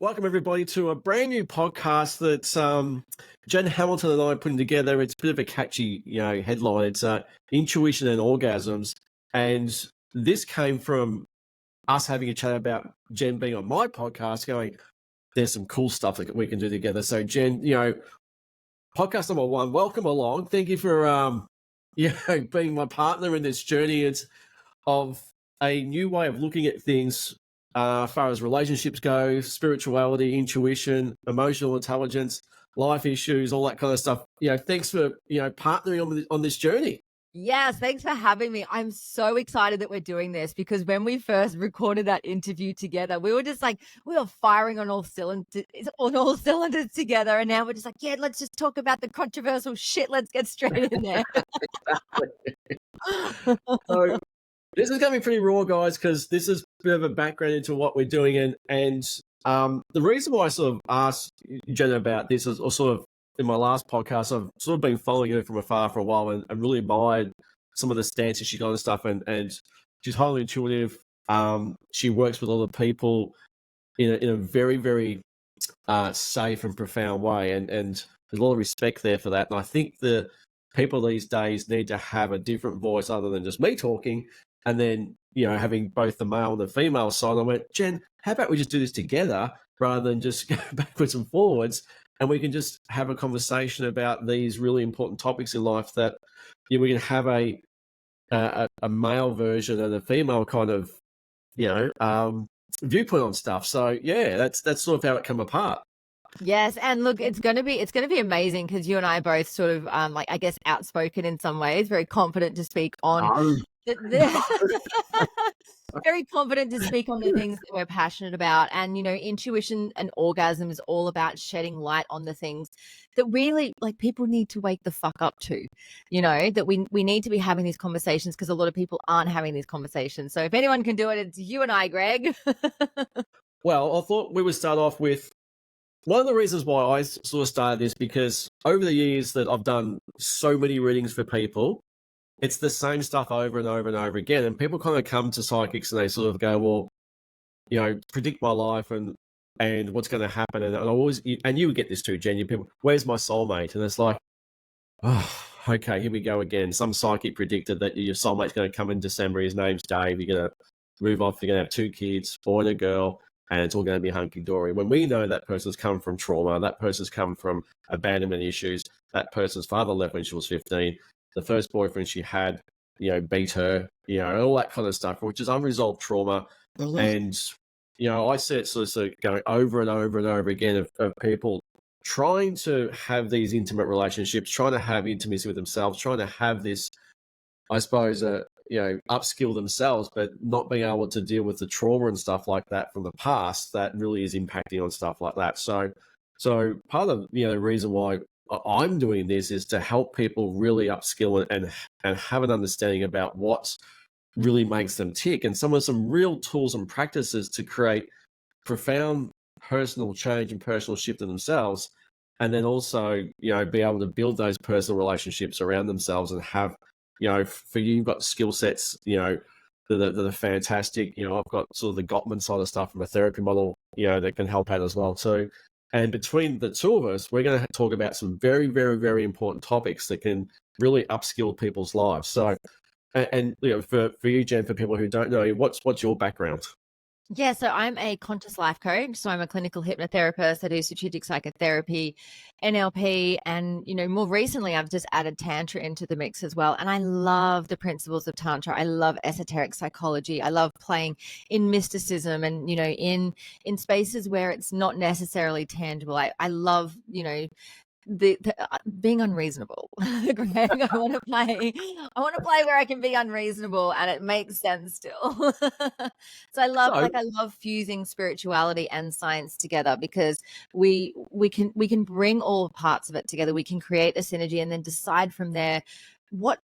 Welcome everybody to a brand new podcast that Jen Hamilton and I are putting together. It's a bit of a catchy, headline. It's Intuition and Orgasms, and this came from us having a chat about Jen being on my podcast. Going, there's some cool stuff that we can do together. So Jen, podcast number one. Welcome along. Thank you for being my partner in this journey. It's of a new way of looking at things. As far as relationships go, spirituality, intuition, emotional intelligence, life issues, all that kind of stuff. Thanks for, partnering on this journey. Yes, thanks for having me. I'm so excited that we're doing this because when we first recorded that interview together, we were just like, we were firing on all cylinders together. And now we're just like, yeah, let's just talk about the controversial shit. Let's get straight in there. So this is going to be pretty raw, guys, because this is a bit of a background into what we're doing. And the reason why I sort of asked Jen about this is, or sort of in my last podcast, I've sort of been following her from afar for a while and really admired some of the stances she got and stuff. And she's highly intuitive. She works with other people in a very, very safe and profound way. And there's a lot of respect there for that. And I think the people these days need to have a different voice other than just me talking. And then, having both the male and the female side. I went, Jen, how about we just do this together rather than just go backwards and forwards? And we can just have a conversation about these really important topics in life that we can have a male version and a female kind of, viewpoint on stuff. So yeah, that's sort of how it came apart. Yes, and look, it's going to be amazing because you and I are both sort of I guess outspoken in some ways, very confident to speak on very confident to speak on the things that we're passionate about. And intuition and orgasm is all about shedding light on the things that really people need to wake the fuck up to, that we need to be having these conversations because a lot of people aren't having these conversations. So if anyone can do it, it's you and I, Greg. Well, I thought we would start off with one of the reasons why I sort of started this, because over the years that I've done so many readings for people, it's the same stuff over and over and over again. And people kind of come to psychics and they sort of go, well, predict my life and what's going to happen. And I always, and you would get this too, Jen, people, where's my soulmate? And it's like, oh, okay, here we go again. Some psychic predicted that your soulmate's going to come in December. His name's Dave. You're going to move off. You're going to have 2 kids, boy and a girl. And it's all going to be hunky-dory. When we know that person's come from trauma, that person's come from abandonment issues, that person's father left when she was 15, the first boyfriend she had, beat her, all that kind of stuff, which is unresolved trauma. Mm-hmm. And, I see it sort of going over and over and over again of people trying to have these intimate relationships, trying to have intimacy with themselves, trying to have this, I suppose, upskill themselves, but not being able to deal with the trauma and stuff like that from the past that really is impacting on stuff like that. So part of the reason why I'm doing this is to help people really upskill and have an understanding about what really makes them tick, and some real tools and practices to create profound personal change and personal shift in themselves, and then also be able to build those personal relationships around themselves and have. For you, you've got skill sets, that are fantastic. I've got sort of the Gottman side of stuff from a therapy model, that can help out as well too. And between the two of us, we're going to talk about some very, very, very important topics that can really upskill people's lives. So, and for you, Jen, for people who don't know, what's your background? Yeah, so I'm a conscious life coach. So I'm a clinical hypnotherapist. I do strategic psychotherapy, NLP, and more recently I've just added Tantra into the mix as well. And I love the principles of Tantra. I love esoteric psychology. I love playing in mysticism and in spaces where it's not necessarily tangible. I love the being unreasonable. Greg, I want to play where I can be unreasonable and it makes sense still. So I love fusing spirituality and science together because we can bring all parts of it together. We can create a synergy and then decide from there what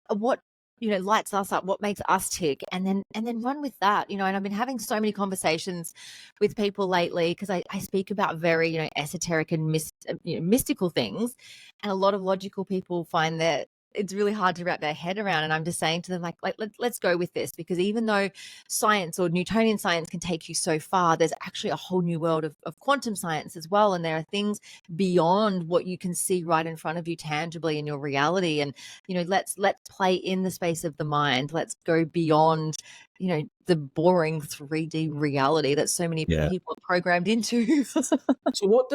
lights us up, what makes us tick, and then run with that, and I've been having so many conversations with people lately because I speak about very, esoteric and mystical things, and a lot of logical people find that it's really hard to wrap their head around. And I'm just saying to them, like let's go with this, because even though science or Newtonian science can take you so far, there's actually a whole new world of quantum science as well. And there are things beyond what you can see right in front of you tangibly in your reality. And, let's play in the space of the mind. Let's go beyond, the boring 3D reality that so many people are programmed into. So what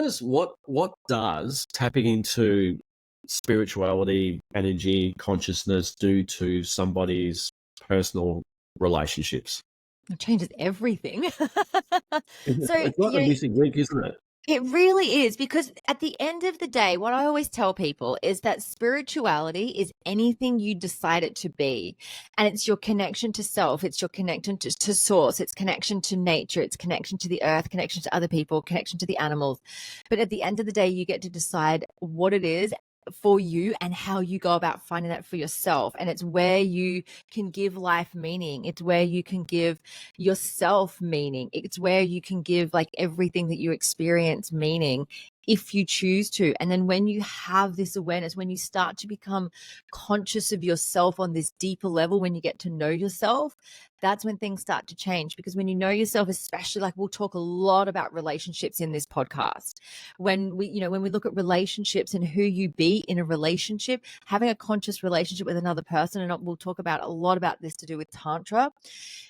does tapping into spirituality, energy, consciousness do to somebody's personal relationships? It changes everything. So, It's like the missing link, isn't it? it really is, because at the end of the day, what I always tell people is that spirituality is anything you decide it to be. And it's your connection to self. It's your connection to source. It's connection to nature. It's connection to the earth, connection to other people, connection to the animals. But at the end of the day, you get to decide what it is for you and how you go about finding that for yourself. And it's where you can give life meaning. It's where you can give yourself meaning. It's where you can give like everything that you experience meaning, if you choose to. And then when you have this awareness, when you start to become conscious of yourself on this deeper level, when you get to know yourself, that's when things start to change. Because when you know yourself, especially, like we'll talk a lot about relationships in this podcast. When we look at relationships and who you be in a relationship, having a conscious relationship with another person, and we'll talk about a lot about this to do with Tantra,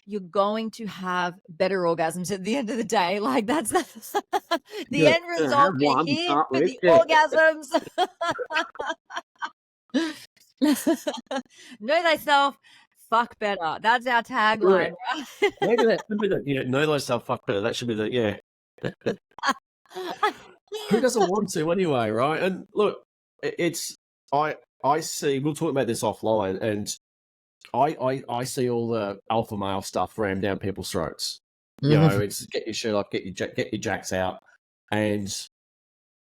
you're going to have better orgasms at the end of the day. Like that's the end result. You're here for the orgasms. Know thyself, fuck better. That's our tagline. Right? Maybe that should be know thyself, fuck better. That should be the Who doesn't want to anyway, right? And look, I see. We'll talk about this offline, and I see all the alpha male stuff rammed down people's throats. It's get your shirt off, get your jacks out, and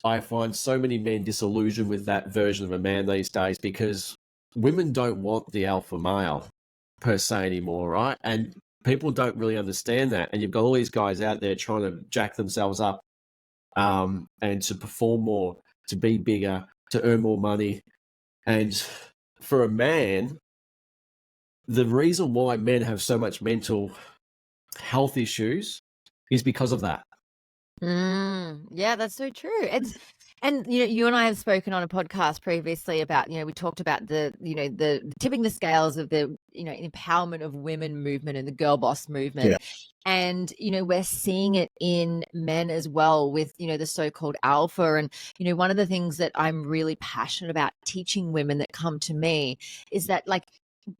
I find so many men disillusioned with that version of a man these days, because women don't want the alpha male per se anymore, right? And people don't really understand that. And you've got all these guys out there trying to jack themselves up, and to perform more, to be bigger, to earn more money. And for a man, the reason why men have so much mental health issues is because of that. Yeah, that's so true. And you and I have spoken on a podcast previously about, we talked about the tipping the scales of the empowerment of women movement and the girl boss movement. Yeah. And we're seeing it in men as well with the so-called alpha. And one of the things that I'm really passionate about teaching women that come to me is that, like,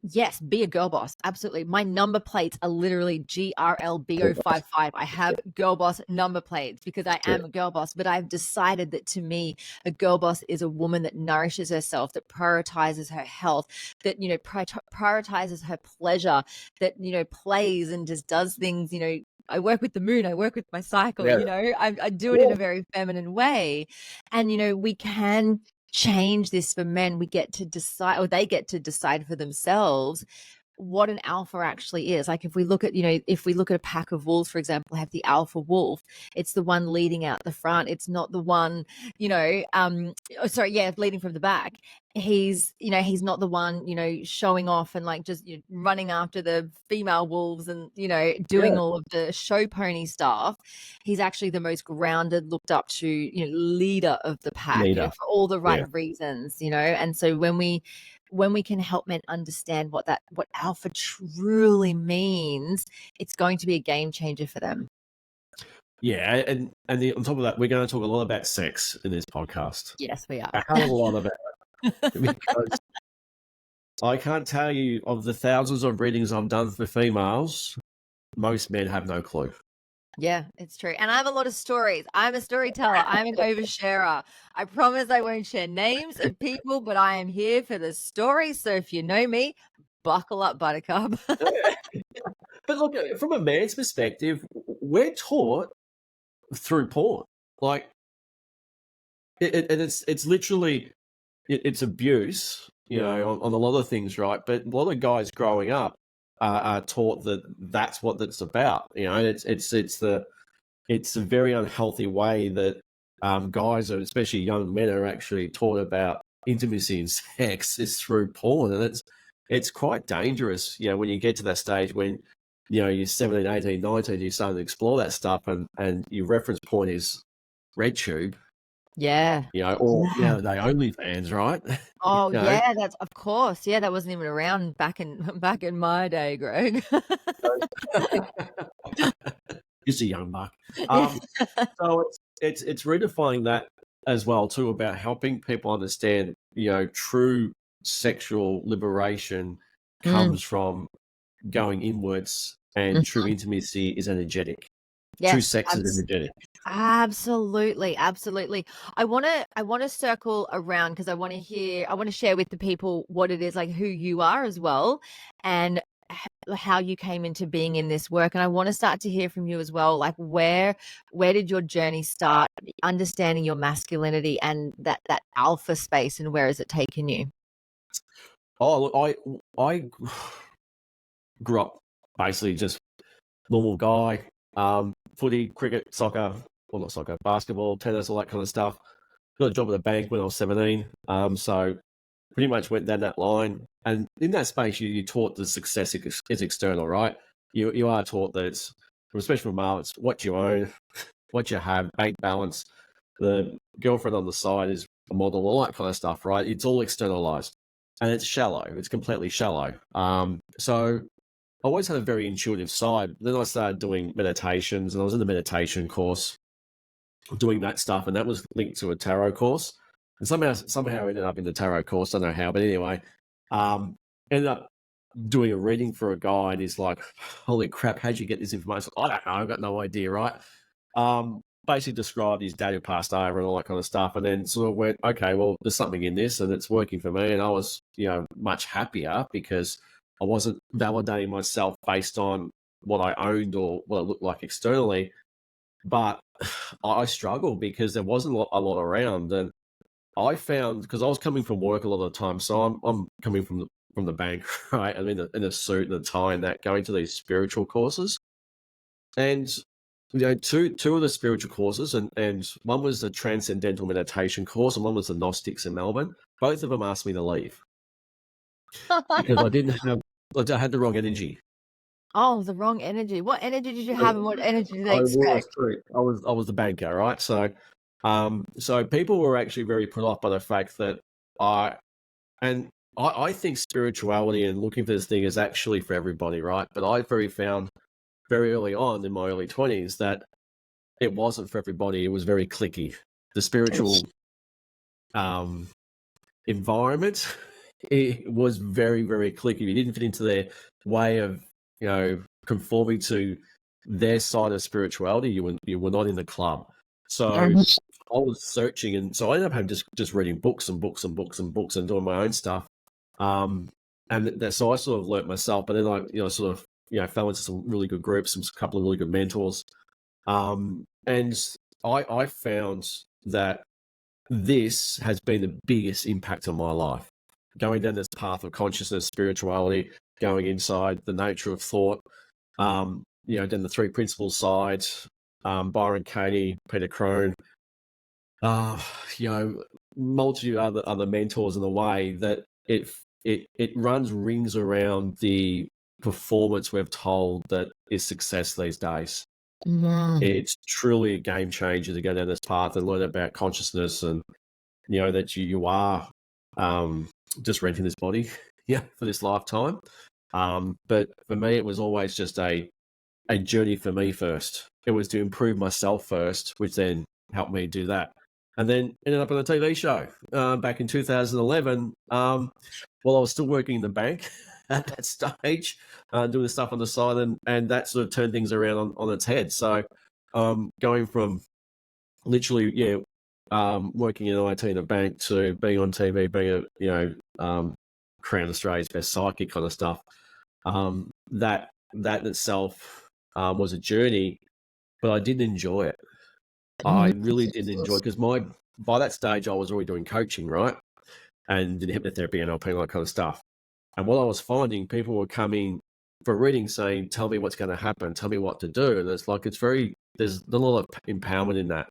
yes, be a girl boss. Absolutely. My number plates are literally GRLBO55. I have girl boss number plates because I am a girl boss. But I've decided that, to me, a girl boss is a woman that nourishes herself, that prioritizes her health, that prioritizes her pleasure, that plays and just does things. I work with the moon. I work with my cycle. I do it in a very feminine way. And we can change this for men. We get to decide, or they get to decide for themselves, what an alpha actually is. Like if we look at a pack of wolves, for example, have the alpha wolf, it's the one leading out the front. It's not the one, leading from the back. He's not the one, showing off and like just running after the female wolves and, doing all of the show pony stuff. He's actually the most grounded, looked up to, leader of the pack, for all the right reasons, And so when we can help men understand what alpha truly means, it's going to be a game changer for them. Yeah, and on top of that, we're going to talk a lot about sex in this podcast. Yes, we are. A hell of a lot about it. Because I can't tell you, of the thousands of readings I've done for females, most men have no clue. Yeah, it's true. And I have a lot of stories. I'm a storyteller. I'm an oversharer. I promise I won't share names of people, but I am here for the story. So if you know me, buckle up, buttercup. But look, from a man's perspective, we're taught through porn. Like, it's literally, it's abuse, on a lot of things, right? But a lot of guys growing up are taught that that's what it's about. It's a very unhealthy way that guys, especially young men, are actually taught about intimacy and sex is through porn, and it's quite dangerous, when you get to that stage when you're 17, 18, 19, you're starting to explore that stuff, and your reference point is RedTube, Yeah. or Yeah. they OnlyFans, right? Oh, You know, yeah, that's of course. Yeah, that wasn't even around back in back in my day, Greg. just a young buck. Yeah. So it's redefining that as well too, about helping people understand, true sexual liberation Mm, comes from going inwards, and mm. true intimacy is energetic. True Yes, sex is energetic. absolutely, absolutely. I wanna circle around because I wanna share with the people what it is, like, who you are as well, and how you came into being in this work. And I wanna start to hear from you as well, like, where did your journey start, understanding your masculinity and that alpha space, and where has it taken you? Oh, look, I grew up basically just normal guy, footy, cricket, soccer, well, not soccer, basketball, tennis, all that kind of stuff. Got a job at the bank when I was 17. So pretty much went down that line. And in that space, you're taught that success is external, right? You are taught that it's, especially from male, it's what you own, what you have, bank balance. The girlfriend on the side is a model, all that kind of stuff, right? It's all externalized, and it's shallow. It's completely shallow. So I always had a very intuitive side. Then I started doing meditations, and I was in the meditation course, doing that stuff, and that was linked to a tarot course. And somehow I ended up in the tarot course. I don't know how, but anyway, ended up doing a reading for a guy, and he's like, "Holy crap! How'd you get this information?" I don't know. I've got no idea, right? Basically described his dad who passed over and all that kind of stuff, and then sort of went, "Okay, well, there's something in this, and it's working for me." And I was, much happier because I wasn't validating myself based on what I owned or what it looked like externally, but I struggled because there wasn't a lot around, and I found, because I was coming from work a lot of the time, so I'm coming from the bank, right? I'm in a suit and a tie and that, going to these spiritual courses, and two of the spiritual courses, and one was the transcendental meditation course, and one was the Gnostics in Melbourne. Both of them asked me to leave because I had the wrong energy. Oh, the wrong energy. What energy did you I have, and what energy did they I wore a expect? suit. I was the banker, right? So people were actually very put off by the fact that I and I think spirituality and looking for this thing is actually for everybody, right? But I found very early on in my early 20s that it wasn't for everybody. It was very cliquey. The spiritual um, environment, it was very, very cliquey. You didn't fit into their way of, conforming to their side of spirituality. You were not in the club. So Mhm. I was searching, and so I ended up having just reading books and books and books and books and doing my own stuff. So I sort of learnt myself, but then I, sort of, fell into some really good groups, some couple of really good mentors. And I found that this has been the biggest impact on my life. Going down this path of consciousness, spirituality, going inside the nature of thought, then the three principles side, Byron Katie, Peter Crone, uh, you know, multitude of other mentors in the way that it runs rings around the performance we've told that is success these days. Mhm. It's truly a game changer to go down this path and learn about consciousness, and that you are just renting this body, yeah, for this lifetime. But for me, it was always just a journey for me first. It was to improve myself first, which then helped me do that. And then ended up on a TV show back in 2011. While I was still working in the bank at that stage, doing the stuff on the side, and that sort of turned things around on its head. So going from literally, working in IT in a bank to being on TV, being Crown Australia's Best Psychic kind of stuff. That in itself was a journey, but I did enjoy it. I Mhm. really did enjoy it because by that stage I was already doing coaching, right, and did hypnotherapy, NLP, all that kind of stuff. And what I was finding, people were coming for readings saying, "Tell me what's going to happen. Tell me what to do." And there's not a lot of empowerment in that,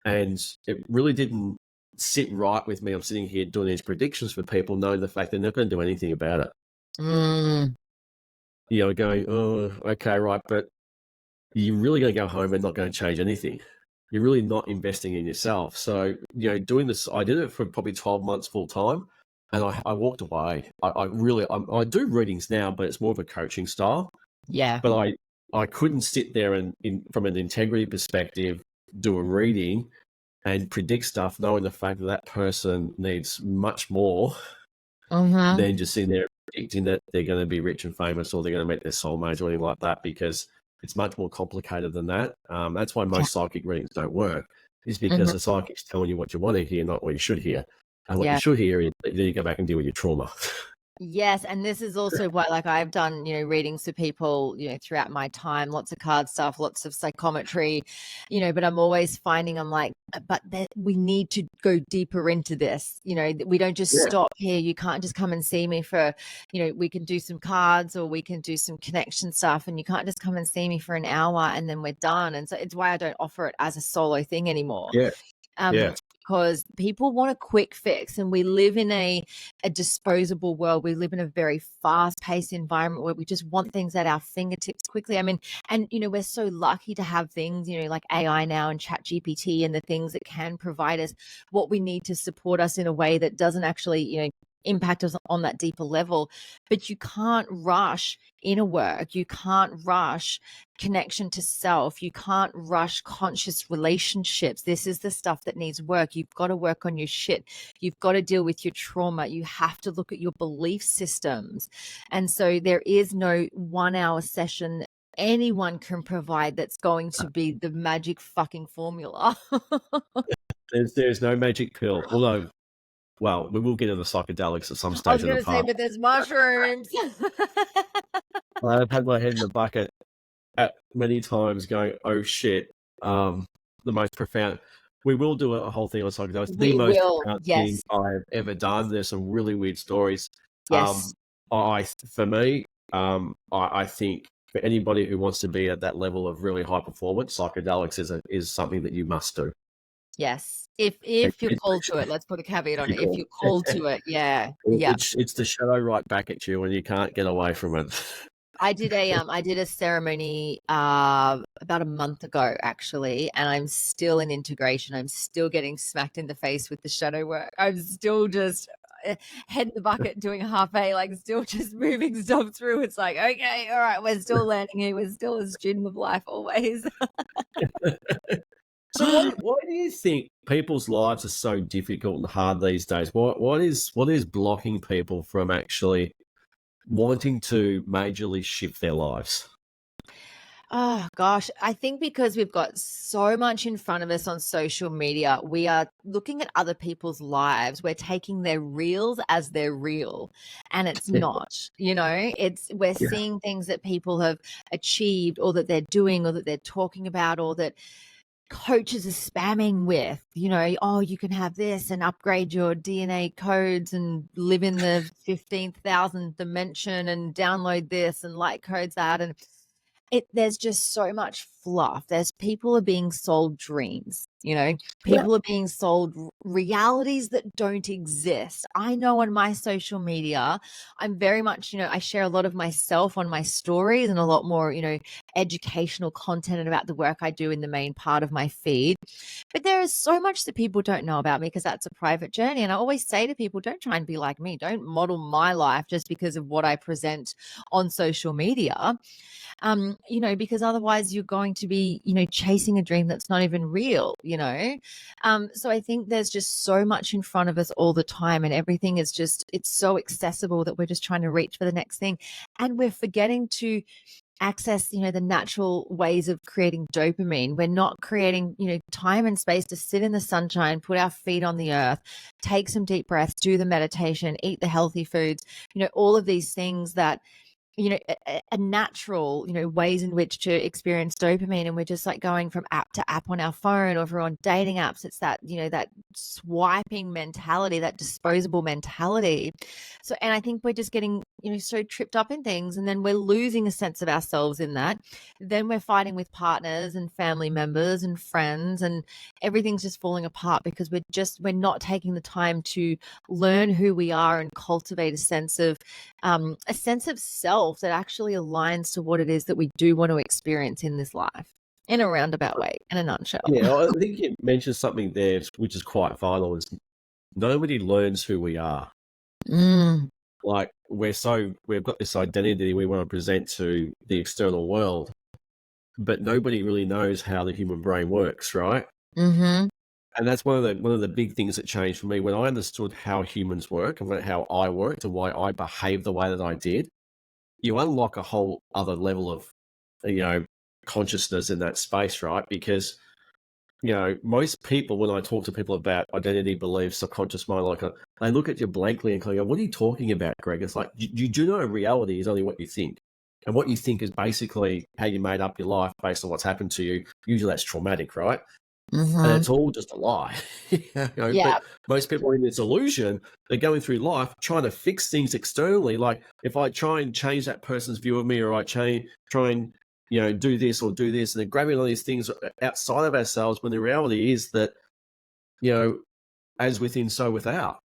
and it really didn't sit right with me. I'm sitting here doing these predictions for people, knowing the fact they're not going to do anything about it. Mm. You know, going, oh, okay, right, but you're really going to go home and not going to change anything. You're really not investing in yourself. So, you know, doing this, I did it for probably 12 months full time, and I walked away. I do readings now, but it's more of a coaching style. Yeah. But I couldn't sit there and, from an integrity perspective, do a reading and predict stuff, knowing the fact that that person needs much more than just sitting there predicting that they're going to be rich and famous or they're going to meet their soulmate or anything like that, because it's much more complicated than that. That's why most psychic readings don't work, is because the psychic's telling you what you want to hear, not what you should hear. And what you should hear is then you go back and deal with your trauma. Yes, and this is also why, like, I've done, you know, readings for people, you know, throughout my time, lots of card stuff, lots of psychometry, you know, but I'm always finding I'm like, but we need to go deeper into this. You know, we don't just stop here. You can't just come and see me for, you know, we can do some cards or we can do some connection stuff, and you can't just come and see me for an hour and then we're done. And so it's why I don't offer it as a solo thing anymore. Because people want a quick fix, and we live in a disposable world. We live in a very fast-paced environment where we just want things at our fingertips quickly. I mean, and, you know, we're so lucky to have things, you know, like AI now and ChatGPT and the things that can provide us what we need to support us in a way that doesn't actually, you know, impact us on that deeper level. But you can't rush inner work. You can't rush connection to self. You can't rush conscious relationships. This is the stuff that needs work. You've got to work on your shit. You've got to deal with your trauma. You have to look at your belief systems. And so there is no 1 hour session anyone can provide that's going to be the magic fucking formula. There's no magic pill. Although, well, we will get into psychedelics at some I stage was in going the to say, past. but there's mushrooms. I've had my head in the bucket at many times going, oh shit, the most profound. We will do a whole thing on psychedelics. The most profound thing I've ever done. There's some really weird stories. Yes. For me, I think for anybody who wants to be at that level of really high performance, psychedelics is something that you must do. Yes. If you're called to it, let's put a caveat on it. If you're called to it, It's the shadow right back at you and you can't get away from it. I did a ceremony about a month ago, actually, and I'm still in integration. I'm still getting smacked in the face with the shadow work. I'm still just head in the bucket doing half a, like, still just moving stuff through. It's like, okay, all right, we're still learning here. We're still a student of life always. So why do you think people's lives are so difficult and hard these days? What is blocking people from actually wanting to majorly shift their lives? Oh gosh, I think because we've got so much in front of us on social media, we are looking at other people's lives. We're taking their reels as their real, and it's not, you know, we're seeing things that people have achieved or that they're doing or that they're talking about or that coaches are spamming with, you know, oh, you can have this and upgrade your DNA codes and live in the 15,000th dimension and download this and light codes that. And there's just so much fluff. People are being sold dreams, you know, people are being sold realities that don't exist. I know on my social media, I'm very much, you know, I share a lot of myself on my stories and a lot more, you know, educational content about the work I do in the main part of my feed. But there is so much that people don't know about me because that's a private journey. And I always say to people, don't try and be like me. Don't model my life just because of what I present on social media. You know, because otherwise you're going to be, you know, chasing a dream that's not even real, you know? So I think there's just so much in front of us all the time, and everything is just, it's so accessible that we're just trying to reach for the next thing. And we're forgetting to access, you know, the natural ways of creating dopamine. We're not creating, you know, time and space to sit in the sunshine, put our feet on the earth, take some deep breaths, do the meditation, eat the healthy foods, you know, all of these things that, you know, a natural, you know, ways in which to experience dopamine. And we're just like going from app to app on our phone or if we're on dating apps. It's that, you know, that swiping mentality, that disposable mentality. So, and I think we're just getting, so tripped up in things, and then we're losing a sense of ourselves in that. Then we're fighting with partners and family members and friends, and everything's just falling apart because we're not taking the time to learn who we are and cultivate a sense of self that actually aligns to what it is that we do want to experience in this life, in a roundabout way, in a nutshell. Yeah, I think you mentioned something there which is quite vital, is nobody learns who we are. Mm. Like, we've got this identity we want to present to the external world, but nobody really knows how the human brain works, right? Mm-hmm. And that's one of the big things that changed for me when I understood how humans work and how I worked and why I behaved the way that I did. You unlock a whole other level of, consciousness in that space, right? Because most people, when I talk to people about identity, beliefs, subconscious mind, they look at you blankly and go, "What are you talking about, Greg?" It's like, you do know reality is only what you think. And what you think is basically how you made up your life based on what's happened to you. Usually that's traumatic, right? Mm-hmm. And it's all just a lie. Yeah. But most people are in this illusion. They're going through life trying to fix things externally. Like, if I try and change that person's view of me, or I try and do this or do this, and they're grabbing all these things outside of ourselves, when the reality is that, as within, so without.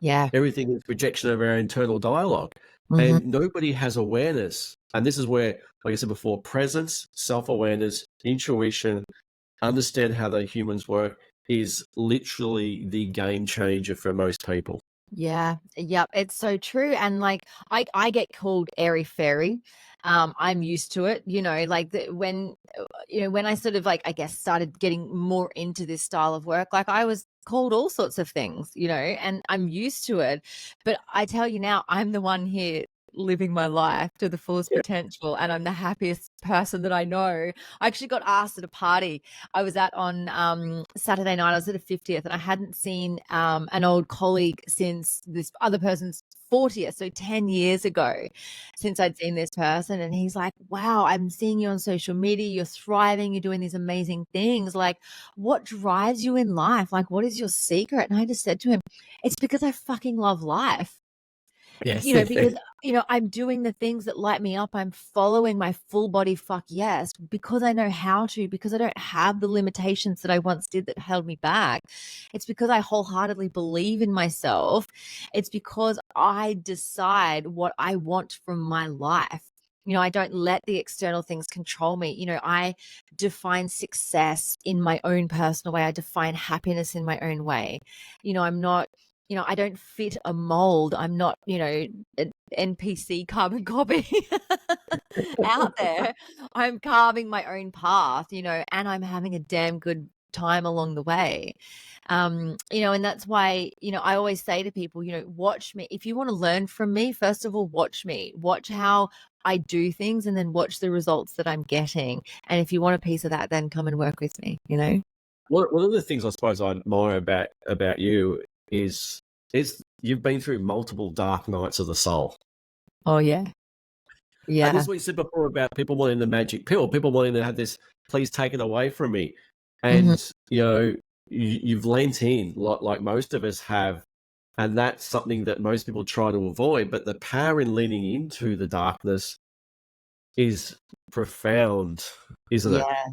Yeah. Everything is projection of our internal dialogue. Mm-hmm. And nobody has awareness. And this is where, like I said before, presence, self-awareness, intuition, understand how the humans work is literally the game changer for most people. Yeah. Yep. It's so true. And like, I get called airy fairy. I'm used to it, when I sort of, like, I guess, started getting more into this style of work, like, I was called all sorts of things, and I'm used to it. But I tell you now, I'm the one here living my life to the fullest Yeah. potential, and I'm the happiest person that I know. I actually got asked at a party I was at on Saturday night. I was at a 50th, and I hadn't seen an old colleague since this other person's 40th, so 10 years ago since I'd seen this person. And he's like, "Wow, I'm seeing you on social media. You're thriving. You're doing these amazing things. Like, what drives you in life? Like, what is your secret?" And I just said to him, "It's because I fucking love life." Yes. Because, I'm doing the things that light me up. I'm following my full body fuck yes, because I know how to, because I don't have the limitations that I once did that held me back. It's because I wholeheartedly believe in myself. It's because I decide what I want from my life. I don't let the external things control me. I define success in my own personal way. I define happiness in my own way. I'm not, I don't fit a mold. I'm not, an NPC carbon copy out there. I'm carving my own path, and I'm having a damn good time along the way. And that's why, I always say to people, watch me. If you want to learn from me, first of all, watch me. Watch how I do things, and then watch the results that I'm getting. And if you want a piece of that, then come and work with me, One of the things I suppose I admire about you is you've been through multiple dark nights of the soul. Oh, yeah. And Yeah. this is what you said before about people wanting the magic pill, people wanting to have this, please take it away from me. And, you've lent in like most of us have. And that's something that most people try to avoid. But the power in leaning into the darkness is profound, isn't it? Yeah.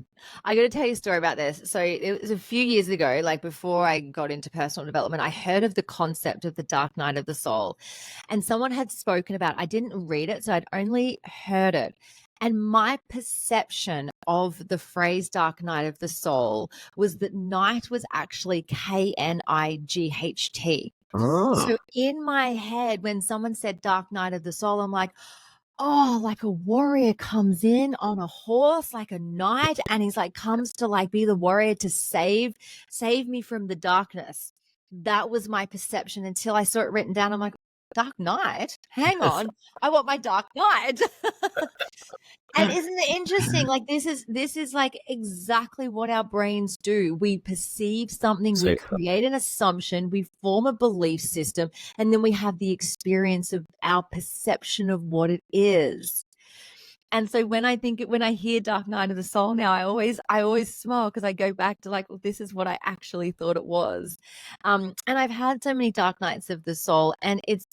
I got to tell you a story about this. So it was a few years ago, like before I got into personal development, I heard of the concept of the dark night of the soul, and someone had spoken about it. I didn't read it, so I'd only heard it. And my perception of the phrase dark night of the soul was that night was actually KNIGHT. So in my head, when someone said dark night of the soul, I'm like, oh, like a warrior comes in on a horse, like a knight, and he's like, comes to like be the warrior to save me from the darkness. That was my perception until I saw it written down. I'm like, dark night? Hang on. I want my dark night. And isn't it interesting? Like, this is like exactly what our brains do. We perceive something, we create an assumption, we form a belief system, and then we have the experience of our perception of what it is. And so when I hear Dark Night of the Soul now, I always smile because I go back to like, well, this is what I actually thought it was. And I've had so many dark nights of the soul, and it's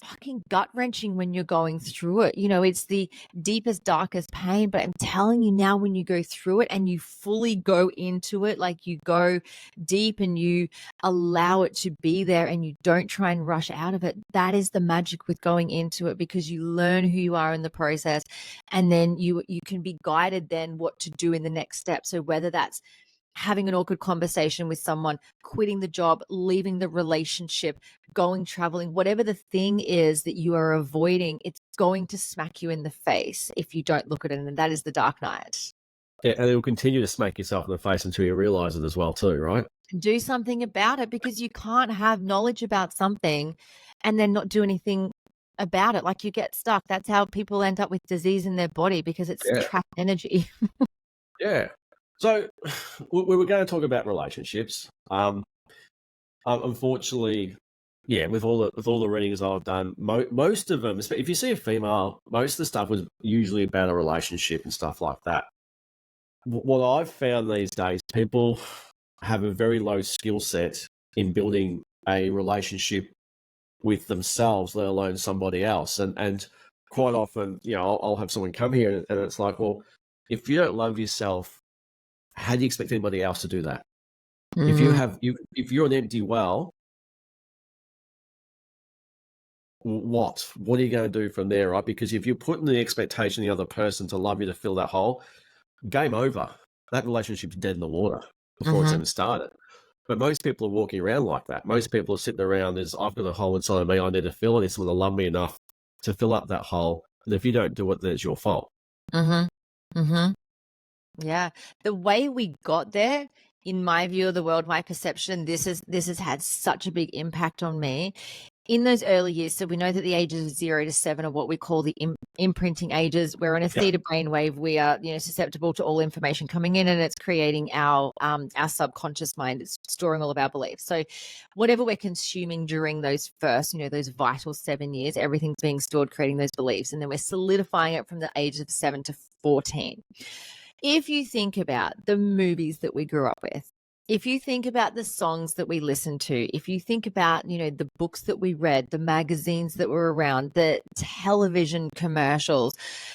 fucking gut wrenching when you're going through it. It's the deepest, darkest pain. But I'm telling you now, when you go through it and you fully go into it, like you go deep and you allow it to be there and you don't try and rush out of it, that is the magic with going into it, because you learn who you are in the process, and then you can be guided then what to do in the next step. So whether that's having an awkward conversation with someone, quitting the job, leaving the relationship, going traveling, whatever the thing is that you are avoiding, it's going to smack you in the face if you don't look at it. And that is the dark night. Yeah, and it will continue to smack yourself in the face until you realize it as well, too, right? Do something about it, because you can't have knowledge about something and then not do anything about it. Like, you get stuck. That's how people end up with disease in their body, because it's Yeah. trapped energy. Yeah. So we were going to talk about relationships. Unfortunately, yeah, with all the readings I've done, most of them, if you see a female, most of the stuff was usually about a relationship and stuff like that. What I've found these days, people have a very low skill set in building a relationship with themselves, let alone somebody else. And quite often, I'll have someone come here and it's like, well, if you don't love yourself, how do you expect anybody else to do that? If you're an empty well, what are you going to do from there, right? Because if you're putting the expectation of the other person to love you to fill that hole, game over. That relationship's dead in the water before it's even started. But most people are walking around like that. Most people are sitting around as, I've got a hole inside of me, I need to fill it. It's someone to love me enough to fill up that hole. And if you don't do it, then it's your fault. Yeah. The way we got there, in my view of the world, my perception, this has had such a big impact on me. In those early years, so we know that the ages of 0 to 7 are what we call the imprinting ages. We're in a theta brainwave. We are, susceptible to all information coming in, and it's creating our subconscious mind. It's storing all of our beliefs. So whatever we're consuming during those first, those vital 7 years, everything's being stored, creating those beliefs, and then we're solidifying it from the age of 7 to 14. If you think about the movies that we grew up with, if you think about the songs that we listened to, if you think about, the books that we read, the magazines that were around, the television commercials,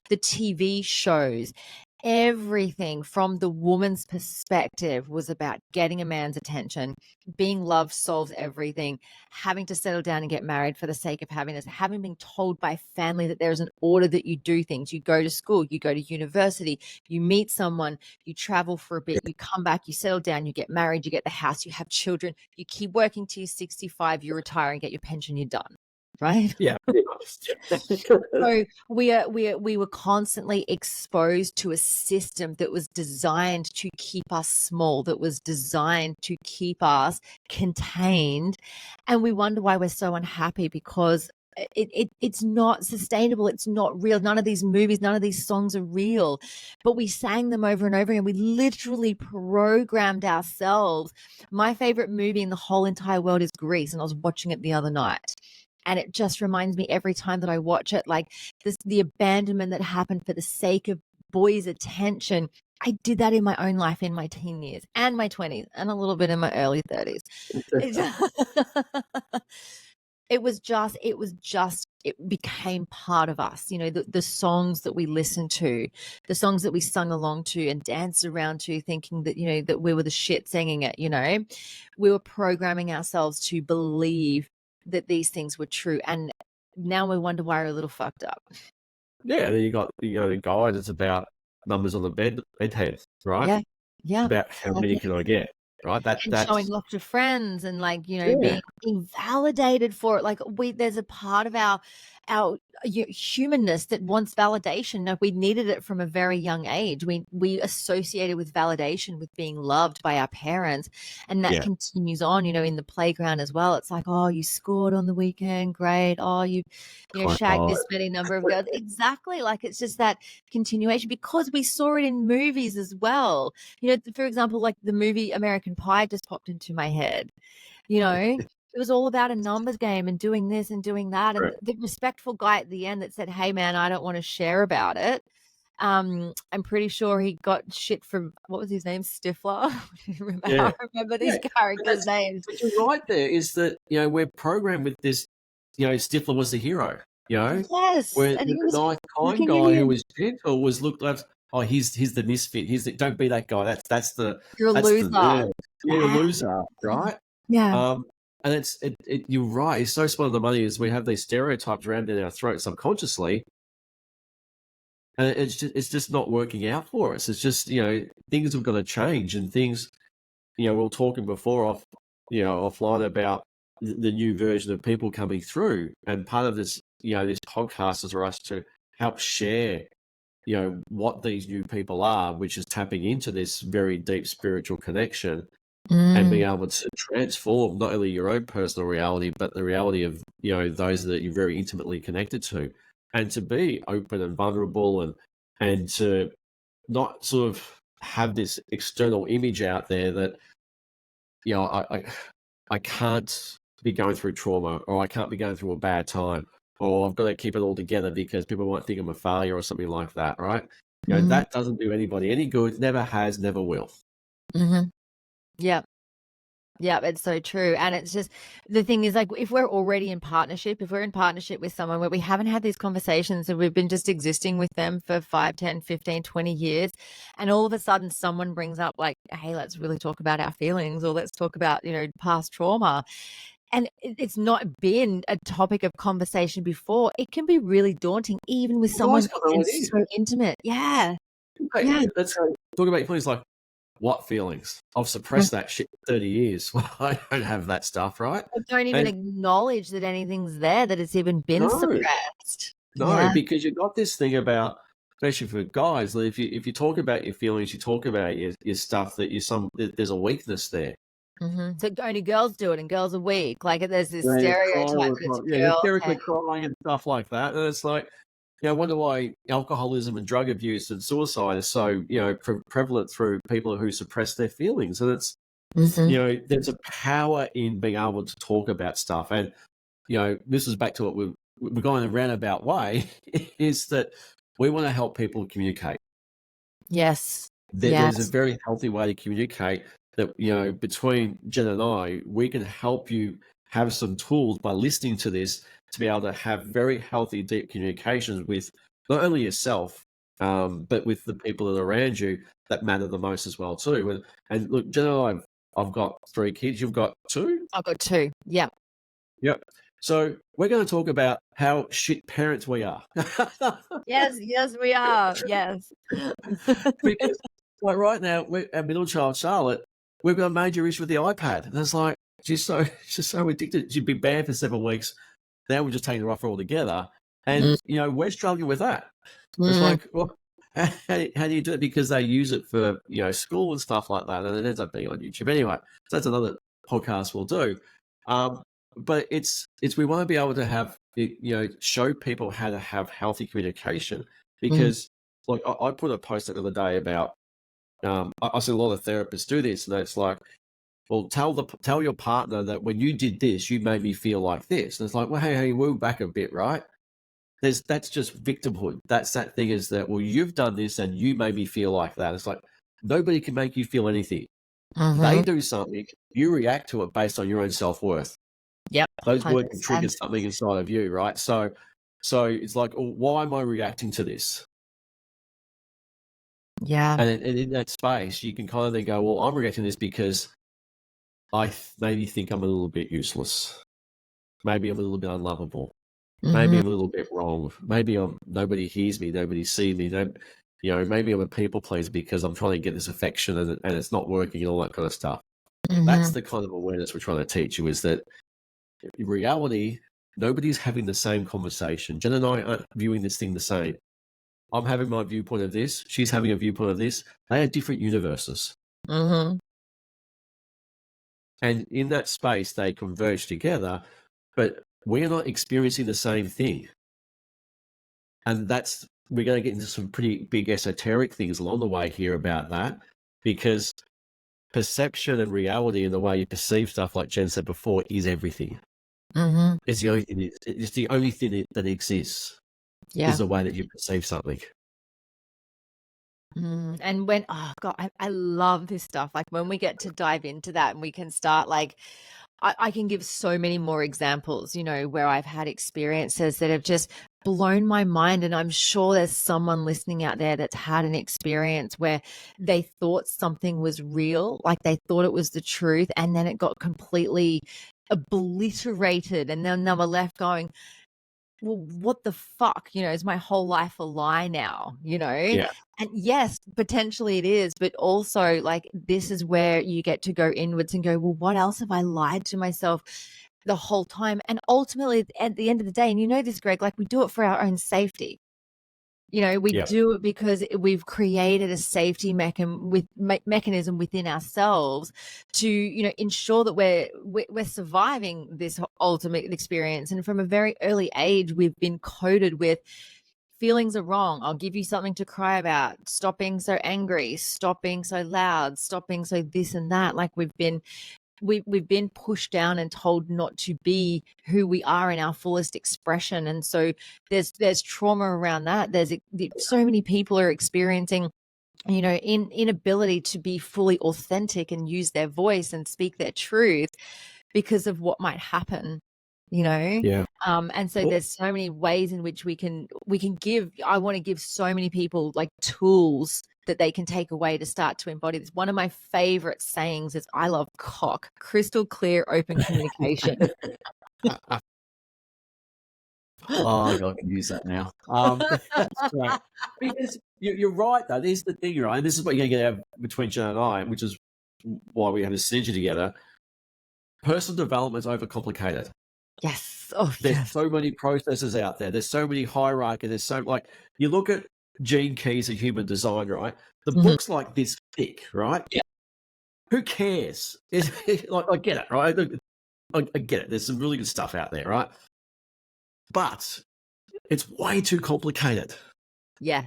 the TV shows, everything from the woman's perspective was about getting a man's attention, being loved solves everything, having to settle down and get married for the sake of happiness, having been told by family that there's an order that you do things. You go to school, you go to university, you meet someone, you travel for a bit, you come back, you settle down, you get married, you get the house, you have children, you keep working till you're 65, you retire and get your pension, you're done. Right? Yeah. So we were constantly exposed to a system that was designed to keep us small, that was designed to keep us contained, and we wonder why we're so unhappy, because it's not sustainable. It's not real. None of these movies, none of these songs are real, but we sang them over and over again. We literally programmed ourselves. My favorite movie in the whole entire world is Grease, and I was watching it the other night. And it just reminds me every time that I watch it, like the abandonment that happened for the sake of boys' attention. I did that in my own life in my teen years and my 20s and a little bit in my early 30s. It became part of us. The songs that we listened to, the songs that we sung along to and danced around to, thinking that, that we were the shit singing it, we were programming ourselves to believe that these things were true, and now we wonder why we're a little fucked up. Yeah, and then you got the guide. It's about numbers on the bed head, right? Yeah. About how many can I get, right? That's Showing off to friends and being validated for it. Like there's a part of our humanness that wants validation. Like we needed it from a very young age. We associated with validation with being loved by our parents, and that continues on. In the playground as well. It's like, oh, you scored on the weekend, great. Oh, you shagged this many number of girls. Exactly. Like it's just that continuation, because we saw it in movies as well. For example, like the movie American Pie just popped into my head. it was all about a numbers game and doing this and doing that, and Correct. the respectful guy at the end that said, "Hey, man, I don't wanna share about it." I'm pretty sure he got shit from what was his name? Stifler? Yeah. I remember Yeah. these But characters' that's names. but you're right there, is that, we're programmed with this, Stifler was the hero, Yes, where and he the was nice, kind fucking guy who idiot. was gentle was looked at, "Oh, he's the misfit. He's the don't be that guy. You're a That's the loser. yeah, Yeah. loser," right? Yeah. Um, and you're right, it's so spot on the money is we have these stereotypes rammed in our throats subconsciously, and it's just not working out for us. It's just, things have gotta change and things, we were talking before offline about the new version of people coming through. And part of this, this podcast is for us to help share, what these new people are, which is tapping into this very deep spiritual connection and being Mm, able to transform not only your own personal reality, but the reality of, those that you're very intimately connected to, and to be open and vulnerable and to not sort of have this external image out there that, I can't be going through trauma, or I can't be going through a bad time, or I've got to keep it all together because people might think I'm a failure or something like that, right? mhm, That doesn't do anybody any good, never has, never will. mhm. Yep. Yeah, it's so true. And it's just the thing is, like, if we're already in partnership, if we're in partnership with someone where we haven't had these conversations and we've been just existing with them for 5, 10, 15, 20 years, and all of a sudden someone brings up, like, hey, let's really talk about our feelings, or let's talk about, past trauma. And it's not been a topic of conversation before. It can be really daunting, even with Well, someone guys got no who's idea. so intimate. Yeah. Hey, Yeah. let's go talk about your feelings. Like, what feelings? I've suppressed that shit for 30 years. Well, I don't have that stuff, right? I don't even And acknowledge that anything's there, that it's even been no, suppressed. no, Yeah. because you've got this thing about, especially for guys, that if you talk about your feelings, you talk about your stuff, that there's a weakness there. Mhm. So only girls do it and girls are weak. Like, there's this They cry stereotype all that the it's time. a Yeah, girl hysterically thing. crying and stuff like that. And it's like, I wonder why alcoholism and drug abuse and suicide is so, prevalent through people who suppress their feelings. And Mhm. there's a power in being able to talk about stuff. And, this is back to what we're going a roundabout way, is that we want to help people communicate. Yes. There's a Yes. very healthy way to communicate that, between Jen and I, we can help you have some tools by listening to this to be able to have very healthy, deep communications with not only yourself, but with the people that are around you that matter the most as well too. And look, Jen and I've got 3 kids. You've got 2? I've got 2. Yeah. Yep. So we're going to talk about how shit parents we are. Yes, yes, we are. Yes. Because, like, right now, our middle child, Charlotte, we've got a major issue with the iPad. And it's like, she's so addicted. She'd be banned for 7 weeks. Now we're just taking her off altogether. And, Mm, we're struggling with that. It's mm, like, well, how do you do it? Because they use it for, school and stuff like that. And it ends up being on YouTube. Anyway, so that's another podcast we'll do. Um, but we want to be able to have, show people how to have healthy communication. mm. Because, like, I put a post up the other day about, I see a lot of therapists do this, and it's like, well, tell your partner that when you did this, you made me feel like this. And it's like, well, hey, move back a bit, right? That's just victimhood. That's that thing, is that, well, you've done this and you made me feel like that. It's like, nobody can make you feel anything. They Mhm. do something, you react to it based on your own self worth. Yep, Those words can trigger 100%. something inside of you, right? So it's like, well, why am I reacting to this? Yeah. And in that space, you can kind of then go, well, I'm reacting to this because maybe think I'm a little bit useless. Maybe I'm a little bit unlovable. Maybe Mhm, I'm a little bit wrong. Maybe nobody hears me. Nobody sees me. Maybe I'm a people pleaser because I'm trying to get this affection and it's not working and all that kind of stuff. That's mhm, the kind of awareness we're trying to teach you, is that in reality, nobody's having the same conversation. Jen and I aren't viewing this thing the same. I'm having my viewpoint of this. She's having a viewpoint of this. They are different universes. mhm. And in that space, they converge together, but we're not experiencing the same thing. And we're going to get into some pretty big esoteric things along the way here about that, because perception and reality and the way you perceive stuff, like Jen said before, is everything. Mm-hmm. It's the only thing. It's the only thing that exists. Yeah. Is the way that you perceive something. And when, oh God, I love this stuff. Like when we get to dive into that and we can start like, I can give so many more examples, you know, where I've had experiences that have just blown my mind. And I'm sure there's someone listening out there that's had an experience where they thought something was real, like they thought it was the truth, and then it got completely obliterated. And then they were left going, well, what the fuck? You know, is my whole life a lie now? You know? Yeah. And yes, potentially it is, but also like this is where you get to go inwards and go, well, what else have I lied to myself the whole time? And ultimately, at the end of the day, and you know this, Greg, like we do it for our own safety. You know, we Yeah. do it because we've created a safety mechanism within ourselves to, you know, ensure that we're surviving this ultimate experience. And from a very early age, we've been coded with feelings are wrong. I'll give you something to cry about. Stop being so angry. Stop being so loud. Stop being so this and that. Like we've been pushed down and told not to be who we are in our fullest expression. And so there's trauma around that. There's so many people are experiencing, you know, inability to be fully authentic and use their voice and speak their truth because of what might happen, you know. Yeah. And so there's so many ways in which we can give, I want to give so many people like tools that they can take away to start to embody this. One of my favorite sayings is I love cock, crystal clear, open communication. Oh, I can use that now. That's right. Because you're right, though. There's the thing, right? And this is what you're going to get out between Jen and I, which is why we have this synergy together. Personal development is overcomplicated. Yes. Oh, There's yes. so many processes out there. There's so many hierarchy. There's so, like, you look at Gene Key's A Human Design, right? The book's like this thick, right? Yeah. Who cares? Like, I get it, right? I get it. There's some really good stuff out there, right? But it's way too complicated. Yeah.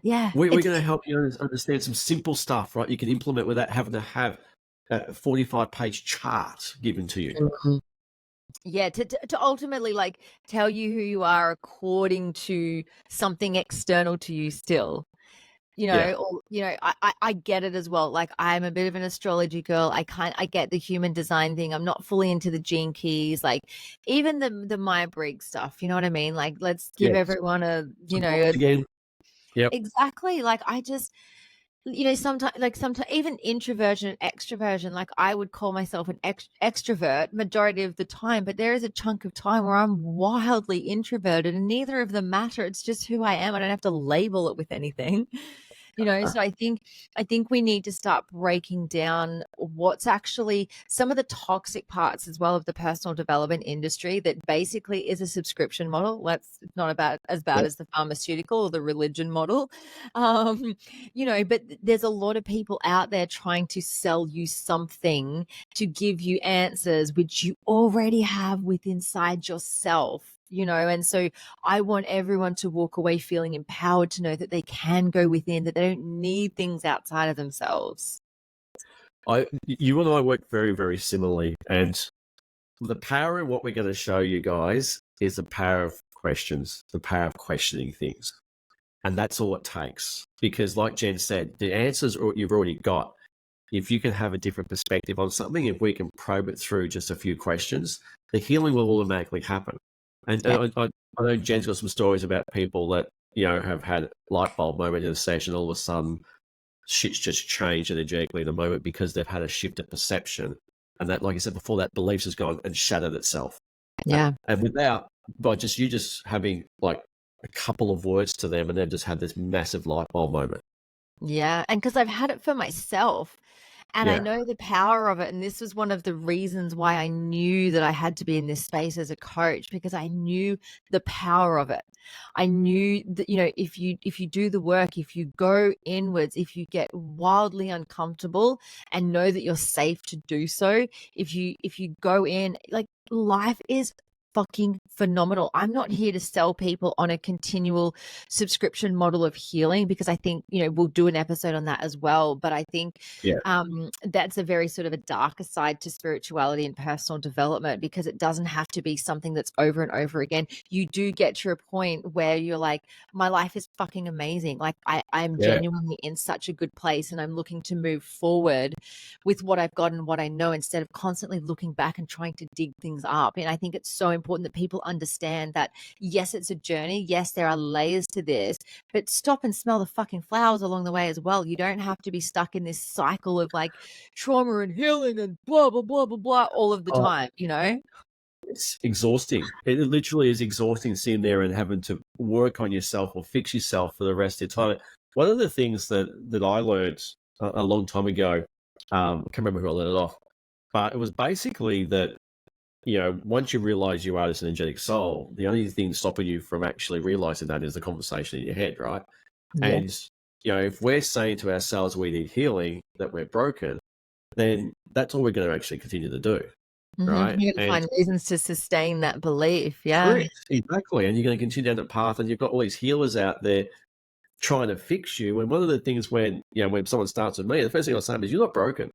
Yeah. We're going to help you understand some simple stuff, right? You can implement without having to have a 45-page chart given to you. Yeah, to ultimately like tell you who you are according to something external to you still. You know, Yeah. or you know, I get it as well. Like I'm a bit of an astrology girl. I get the human design thing. I'm not fully into the gene keys, like even the Myers-Briggs stuff. You know what I mean? Like let's give Yes. everyone a, you know, Again. Yep. exactly. Like I just, you know, sometimes even introversion and extroversion, like I would call myself an extrovert majority of the time, but there is a chunk of time where I'm wildly introverted and neither of them matter. It's just who I am. I don't have to label it with anything. You know, so I think we need to start breaking down what's actually some of the toxic parts as well of the personal development industry that basically is a subscription model. It's not about as bad as the pharmaceutical or the religion model. You know, but there's a lot of people out there trying to sell you something to give you answers which you already have within inside yourself. You know, and so I want everyone to walk away feeling empowered to know that they can go within, that they don't need things outside of themselves. You and I work very, very similarly, and the power in what we're going to show you guys is the power of questions, the power of questioning things, and that's all it takes. Because, like Jen said, the answers you've already got. If you can have a different perspective on something, if we can probe it through just a few questions, the healing will automatically happen. And Yeah. I know Jen's got some stories about people that, you know, have had light bulb moment in a session. All of a sudden, shit's just changed energetically in a moment because they've had a shift of perception. And that, like I said before, that belief has gone and shattered itself. Yeah. And by you just having like a couple of words to them and they've just had this massive light bulb moment. Yeah. And because I've had it for myself. And I Yeah. know the power of it. And this was one of the reasons why I knew that I had to be in this space as a coach, because I knew the power of it. I knew that, you know, if you do the work, if you go inwards, if you get wildly uncomfortable and know that you're safe to do so, if you go in, like life is fucking phenomenal. I'm not here to sell people on a continual subscription model of healing, because I think, you know, we'll do an episode on that as well. But I think Yeah. that's a very sort of a darker side to spirituality and personal development, because it doesn't have to be something that's over and over again. You do get to a point where you're like, my life is fucking amazing. Like I'm Yeah. genuinely in such a good place, and I'm looking to move forward with what I've got and what I know, instead of constantly looking back and trying to dig things up. And I think it's so important that people understand that, yes, it's a journey. Yes, there are layers to this, but stop and smell the fucking flowers along the way as well. You don't have to be stuck in this cycle of like trauma and healing and blah, blah, blah, blah, blah all of the Oh, time, you know? it's exhausting. It literally is exhausting sitting there and having to work on yourself or fix yourself for the rest of your time. One of the things that I learned a long time ago, I can't remember who I learned it off, but it was basically that, you know, once you realize you are this energetic soul, the only thing stopping you from actually realizing that is the conversation in your head, right? Yeah. And, you know, if we're saying to ourselves we need healing, that we're broken, then that's all we're going to actually continue to do, right? You're going to find reasons to sustain that belief. Yeah. Correct, exactly. And you're going to continue down that path, and you've got all these healers out there trying to fix you. And one of the things when someone starts with me, the first thing I say is, you're not broken.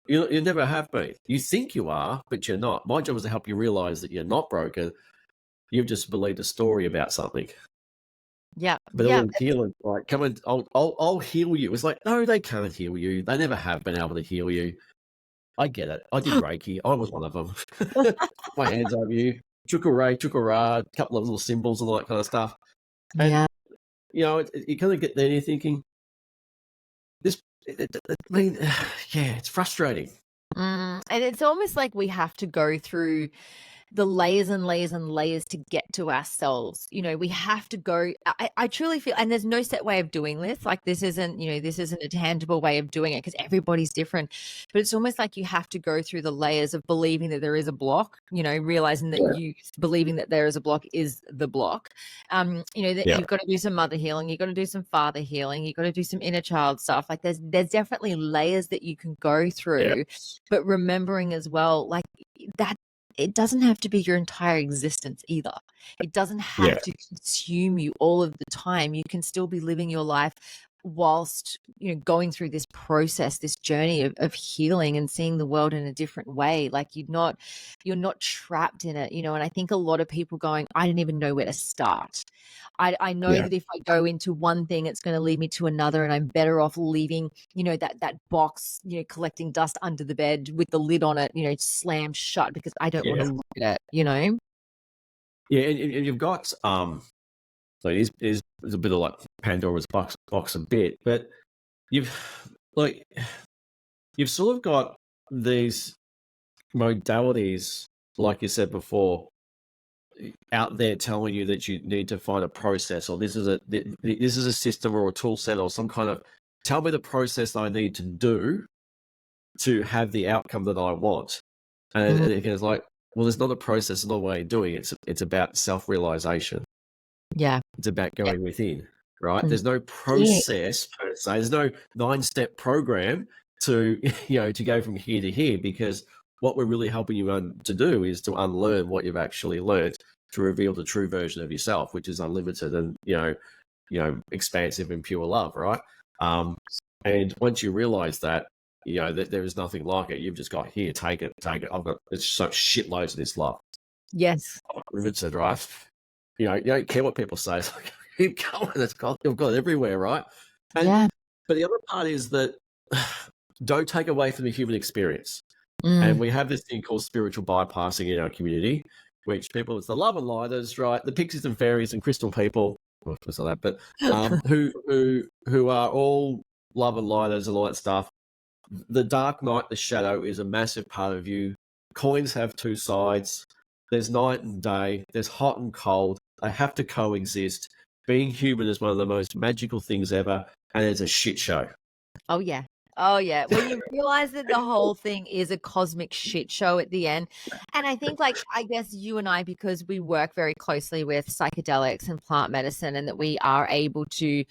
You never have been. You think you are, but you're not. My job is to help you realize that you're not broken. You've just believed a story about something. Yeah. But Yeah. all healing, like, come and I'll heal you. It's like, no, they can't heal you. They never have been able to heal you. I get it. I did Reiki. I was one of them. My hands over you. Chukure, chukura, a couple of little symbols and all that kind of stuff. And, Yeah. you know, you kind of get there and you're thinking, yeah, it's frustrating. And it's almost like we have to go through the layers and layers and layers to get to ourselves. You know, we have to go. I truly feel, and there's no set way of doing this. Like, this isn't a tangible way of doing it, because everybody's different. But it's almost like you have to go through the layers of believing that there is a block, you know, realizing that you believing that there is a block is the block. You know, that you've got to do some mother healing, you've got to do some father healing, you've got to do some inner child stuff. Like, there's definitely layers that you can go through, but remembering as well, like, that it doesn't have to be your entire existence either. It doesn't have to consume you all of the time. You can still be living your life whilst, you know, going through this process, this journey of healing and seeing the world in a different way. Like, you're not trapped in it, you know. And I think a lot of people going, I didn't even know where to start. I know that if I go into one thing, it's going to lead me to another, and I'm better off leaving, you know, that box, you know, collecting dust under the bed with the lid on it, you know, slammed shut, because I don't want to look at it, you know? Yeah, and you've got so it is a bit of like Pandora's box a bit, but you've sort of got these modalities, like you said before, out there telling you that you need to find a process, or this is a system or a tool set or some kind of, tell me the process I need to do to have the outcome that I want. And it goes like, well, there's not a process, there's not a way of doing it. It's about self-realization. Yeah. It's about going within, right? There's no process per se. There's no 9-step program to, you know, to go from here to here, because what we're really helping you to do is to unlearn what you've actually learned, to reveal the true version of yourself, which is unlimited and, you know, expansive and pure love, right? And once you realize that, you know, that there is nothing like it, you've just got, here, take it. I've got, it's so shitloads of this love. Yes. Unlimited, right? You know, you don't care what people say. It's like, keep going. You've got it everywhere, right? But the other part is that don't take away from the human experience. And we have this thing called spiritual bypassing in our community, which people, it's the love and lighters, right? The pixies and fairies and crystal people, well, it's not that, but who are all love and lighters and all that stuff. The dark night, the shadow, is a massive part of you. Coins have two sides. There's night and day. There's hot and cold. They have to coexist. Being human is one of the most magical things ever, and it's a shit show. Oh, yeah. Oh, yeah. When you realize that the whole thing is a cosmic shit show at the end. And I think, like, I guess you and I, because we work very closely with psychedelics and plant medicine, and that we are able to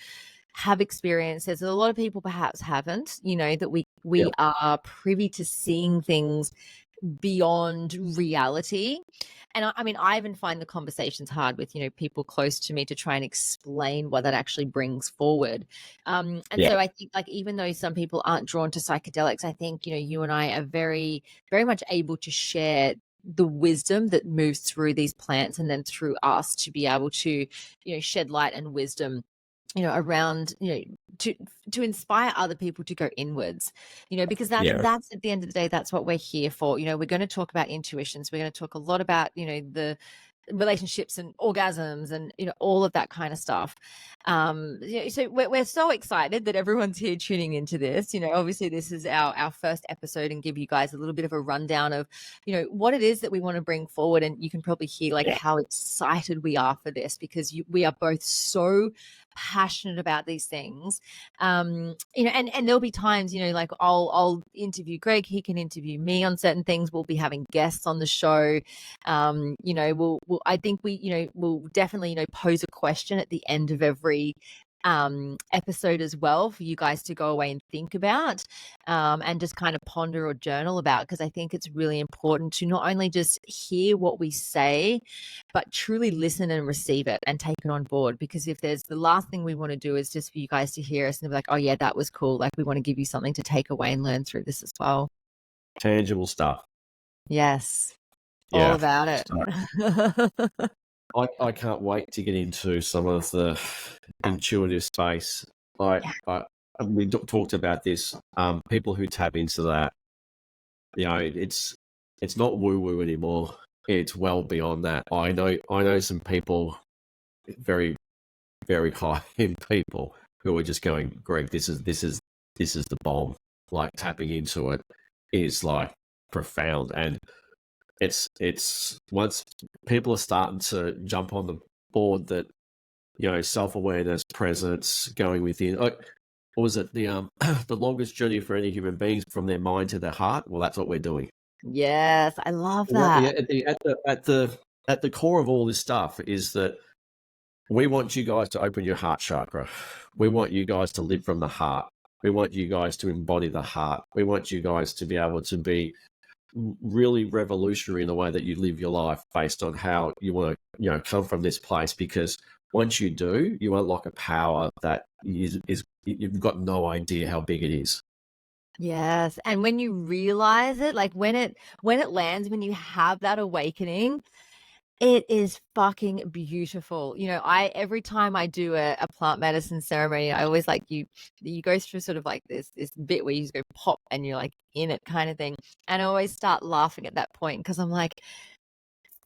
have experiences that a lot of people perhaps haven't, you know, that we are privy to seeing things beyond reality. And I mean, I even find the conversations hard with, people close to me to try and explain what that actually brings forward. And Yeah. so I think, like, even though some people aren't drawn to psychedelics, I think, you and I are very, very much able to share the wisdom that moves through these plants and then through us to be able to, shed light and wisdom, around, to inspire other people to go inwards, because that's at the end of the day, that's what we're here for. We're going to talk about intuitions. We're going to talk a lot about, the relationships and orgasms and, all of that kind of stuff. So we're so excited that everyone's here tuning into this. Obviously this is our first episode, and give you guys a little bit of a rundown of, what it is that we want to bring forward. And you can probably hear how excited we are for this, because we are both so passionate about these things. And there'll be times, like I'll interview Greg, he can interview me on certain things. We'll be having guests on the show. I think we'll definitely, pose a question at the end of every episode as well, for you guys to go away and think about, and just kind of ponder or journal about, because I think it's really important to not only just hear what we say, but truly listen and receive it and take it on board. Because if there's, the last thing we want to do is just for you guys to hear us and be like, oh yeah, that was cool. Like, we want to give you something to take away and learn through this as well. Tangible stuff. Yes. All about it. I can't wait to get into some of the intuitive space. We talked about this. People who tap into that, it's not woo-woo anymore. It's well beyond that. I know some people, very, very high-end people, who are just going, Greg, this is the bomb. Like, tapping into it is like profound. And it's once people are starting to jump on the board that, self-awareness, presence, going within, like, what was it, the the longest journey for any human beings, from their mind to their heart? Well, that's what we're doing. Yes, I love that. At the core of all this stuff is that we want you guys to open your heart chakra. We want you guys to live from the heart. We want you guys to embody the heart. We want you guys to be able to be really revolutionary in the way that you live your life, based on how you want to, come from this place. Because once you do, you unlock a power that is you've got no idea how big it is. Yes. And when you realize it, like when it lands, when you have that awakening, it is fucking beautiful. Every time I do a plant medicine ceremony, I always like you go through sort of like this bit where you just go pop and you're like in it kind of thing. And I always start laughing at that point, because I'm like,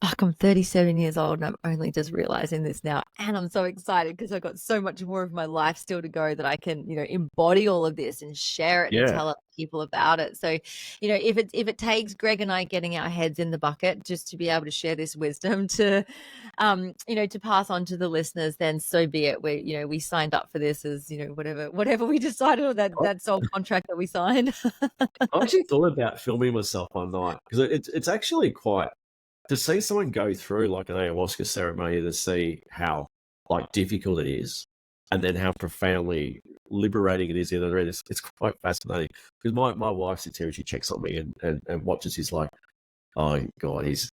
fuck, I'm 37 years old and I'm only just realizing this now. And I'm so excited because I've got so much more of my life still to go, that I can, embody all of this and share it and tell other people about it. So, if it takes Greg and I getting our heads in the bucket just to be able to share this wisdom to, to pass on to the listeners, then so be it. We signed up for this as, whatever we decided, or that soul contract that we signed. I actually thought about filming myself one night, because it's actually quite, to see someone go through like an ayahuasca ceremony, to see how like difficult it is, and then how profoundly liberating it is in the other end, it's quite fascinating. Because my wife sits here and she checks on me and watches. He's like, oh God, he's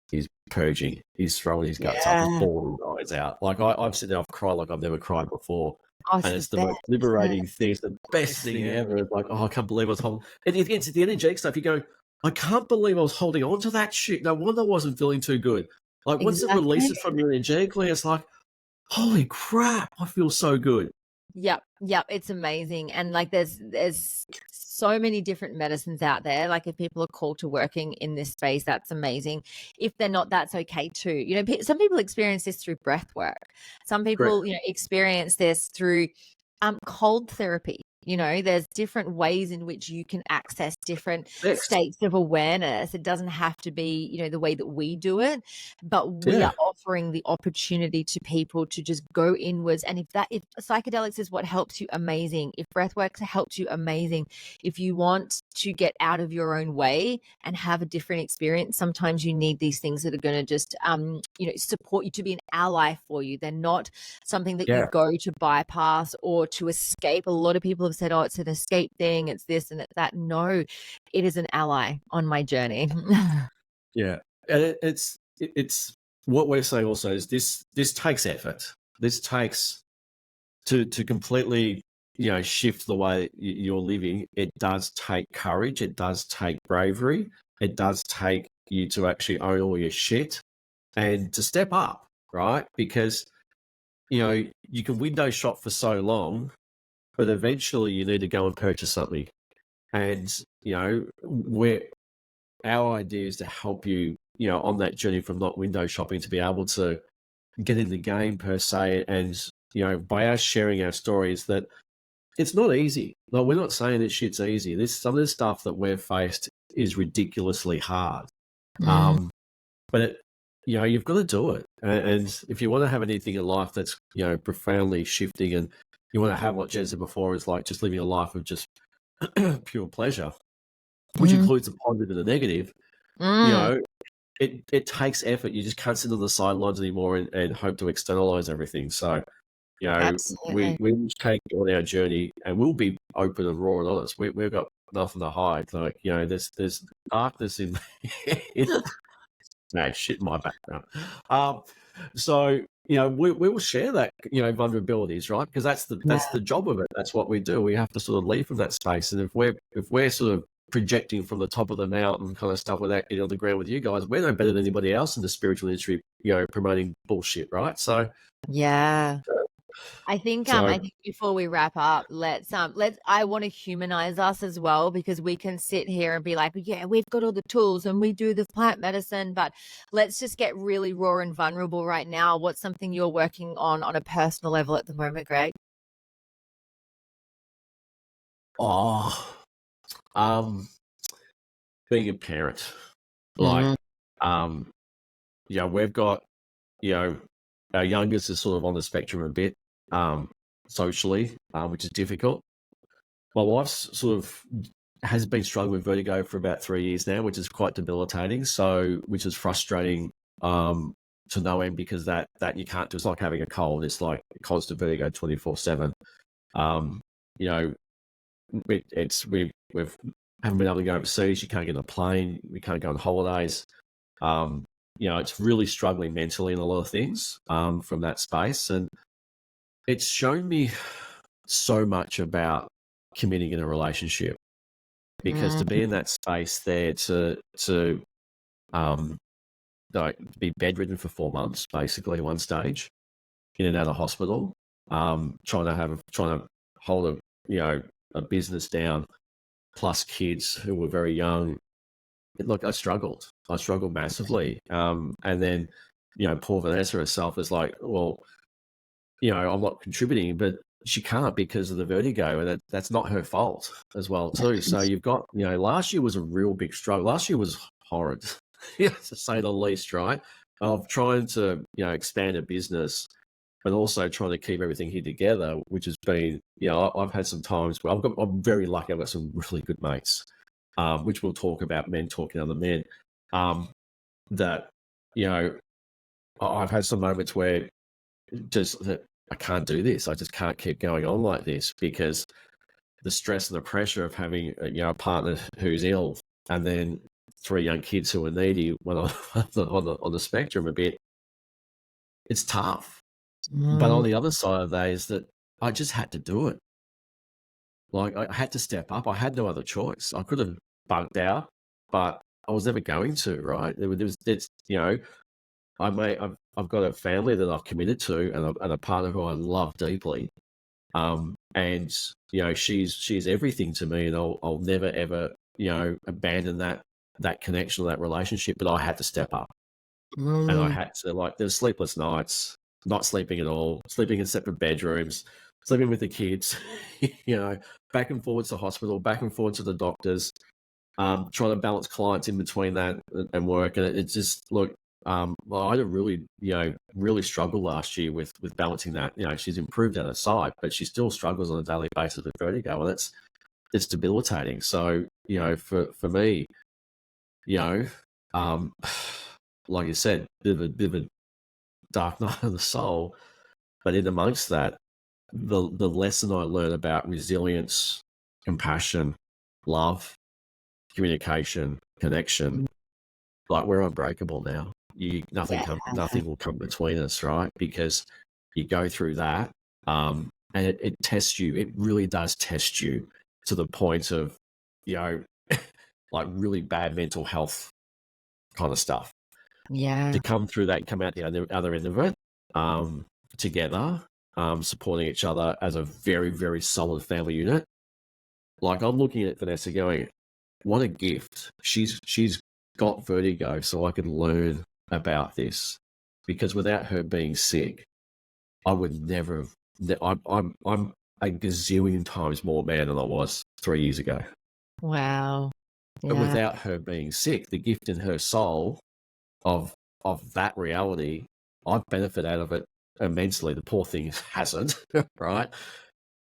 purging, he's throwing his guts up, he's bawling his eyes out. Like I've sitting there, I've cried like I've never cried before. Oh, And it's the most liberating thing. It's the best thing ever. It's like, oh, I can't believe I was holding. And it's the energetic stuff. You go, I can't believe I was holding on to that shit. No wonder I wasn't feeling too good. Like, once it releases from you energetically, it's like, holy crap, I feel so good. Yep. It's amazing. And like, there's so many different medicines out there. Like, if people are called to working in this space, that's amazing. If they're not, that's okay too. Some people experience this through breath work. Some people, experience this through cold therapy. There's different ways in which you can access different states of awareness. It doesn't have to be, the way that we do it, but we are offering the opportunity to people to just go inwards. And if psychedelics is what helps you, amazing. If breathwork helps you, amazing. If you want to get out of your own way and have a different experience, sometimes you need these things that are going to just, support you, to be an ally for you. They're not something that you go to bypass or to escape. A lot of people have said, oh, it's an escape thing, it's this and it's that. No, it is an ally on my journey. Yeah, and it's what we're saying also is this takes effort. This takes to completely shift the way you're living. It does take courage. It does take bravery. It does take you to actually own all your shit and to step up, right? Because you can window shop for so long, but eventually you need to go and purchase something. And we're our idea is to help you, on that journey from not window shopping to be able to get in the game per se. And, by us sharing our stories that it's not easy. Like, we're not saying that shit's easy. Some of the stuff that we've faced is ridiculously hard. But you've got to do it. And if you want to have anything in life that's, profoundly shifting, and you want to have what Jen said before is like just living a life of just pure pleasure, which includes the positive and the negative, it takes effort. You just can't sit on the sidelines anymore and hope to externalize everything. So, Absolutely. we will take you on our journey, and we'll be open and raw and honest. We've got nothing to hide. Like, there's darkness in no shit in my background. So we will share that vulnerabilities, right? Because that's the job of it. That's what we do. We have to sort of leave from that space. And if we're sort of projecting from the top of the mountain kind of stuff without getting on the ground with you guys, we're no better than anybody else in the spiritual industry, promoting bullshit, right? So yeah. I think before we wrap up, I want to humanize us as well, because we can sit here and be like, yeah, we've got all the tools and we do the plant medicine, but let's just get really raw and vulnerable right now. What's something you're working on a personal level at the moment, Greg? Being a parent, like, we've got, our youngest is sort of on the spectrum a bit, socially, which is difficult. My wife's sort of has been struggling with vertigo for about 3 years now, which is quite debilitating. So, which is frustrating, to no end, because that you can't do. It's like having a cold. It's like constant vertigo 24/7. We haven't been able to go overseas. You can't get on a plane. We can't go on holidays. It's really struggling mentally in a lot of things, from that space. And it's shown me so much about committing in a relationship, because to be in that space there, to be bedridden for 4 months, basically, one stage, in and out of hospital, trying to hold a business down, plus kids who were very young. Look, I struggled massively. And then, poor Vanessa herself is like, well, I'm not contributing, but she can't because of the vertigo, and that's not her fault as well too. So you've got, last year was a real big struggle. Last year was horrid, to say the least, right? Of trying to, expand a business, but also trying to keep everything here together, which has been, I've had some times where I'm very lucky. I've got some really good mates, which we'll talk about, men talking to other men, that, I've had some moments where just that I can't do this. I just can't keep going on like this, because the stress and the pressure of having a partner who's ill, and then 3 young kids who are needy, when on the spectrum a bit, it's tough. But on the other side of that is that I just had to do it. Like, I had to step up. I had no other choice. I could have bunked out, but I was never going to. Right? I've got a family that I've committed to, and a partner who I love deeply. And she's everything to me, and I'll never ever abandon that connection or that relationship. But I had to step up, and I had to, like, there's sleepless nights, not sleeping at all, sleeping in separate bedrooms, sleeping with the kids, back and forwards to hospital, back and forwards to the doctors, trying to balance clients in between that and work. And it's just, look, I had a really struggled last year with balancing that. She's improved out of sight, but she still struggles on a daily basis with vertigo, and it's debilitating. So, for me, like you said, bit of a dark night of the soul. But in amongst that, the lesson I learned about resilience, compassion, love, communication, connection, like we're unbreakable now. Nothing will come between us, right? Because you go through that, and it tests you. It really does test you to the point of, like really bad mental health kind of stuff. Yeah. To come through that, come out the other end of it, together, supporting each other as a very, very solid family unit. Like I'm looking at Vanessa going, what a gift. She's got vertigo, so I can learn about this. Because without her being sick, I would never have. I'm a gazillion times more man than I was 3 years ago. Wow. But Yeah. without her being sick, the gift in her soul of that reality, I've benefited out of it immensely. The poor thing hasn't, right?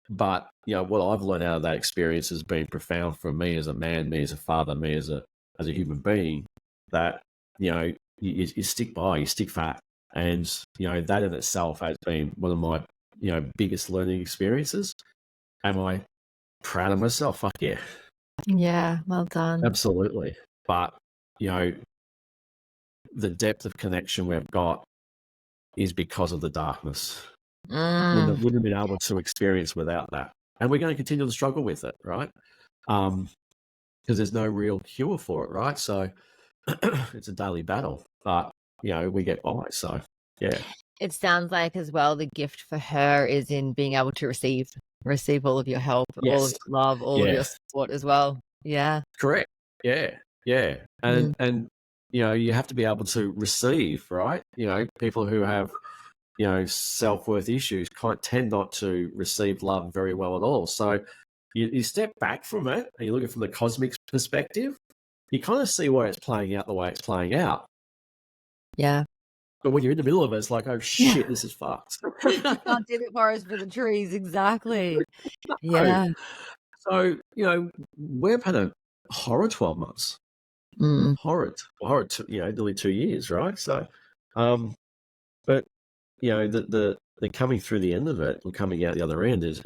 But what I've learned out of that experience has been profound for me as a man, me as a father, me as a human being. That you stick by, you stick fat, and that in itself has been one of my biggest learning experiences. Am I proud of myself? Fuck yeah, Yeah. Well done. absolutely. But the depth of connection we've got is because of the darkness. Wouldn't have been able to experience without that. And we're going to continue to struggle with it, right? Because there's no real cure for it, right? So it's a daily battle, but we get by. So yeah, It sounds like as well the gift for her is in being able to receive all of your help, all of yes, your love, all of your support as well. Yeah. correct. Yeah, and you have to be able to receive, right? People who have self-worth issues tend not to receive love very well at all. So you step back from it and you look at it from the cosmic perspective, you kind of see where it's playing out the way it's playing out. Yeah. But when you're in the middle of it, it's like, oh shit, this is fucked. You can't do the forest for the trees. Exactly. Yeah. So, we've had a horror 12 months. Horrid, nearly 2 years, right? So, but the coming through the end of it and coming out the other end is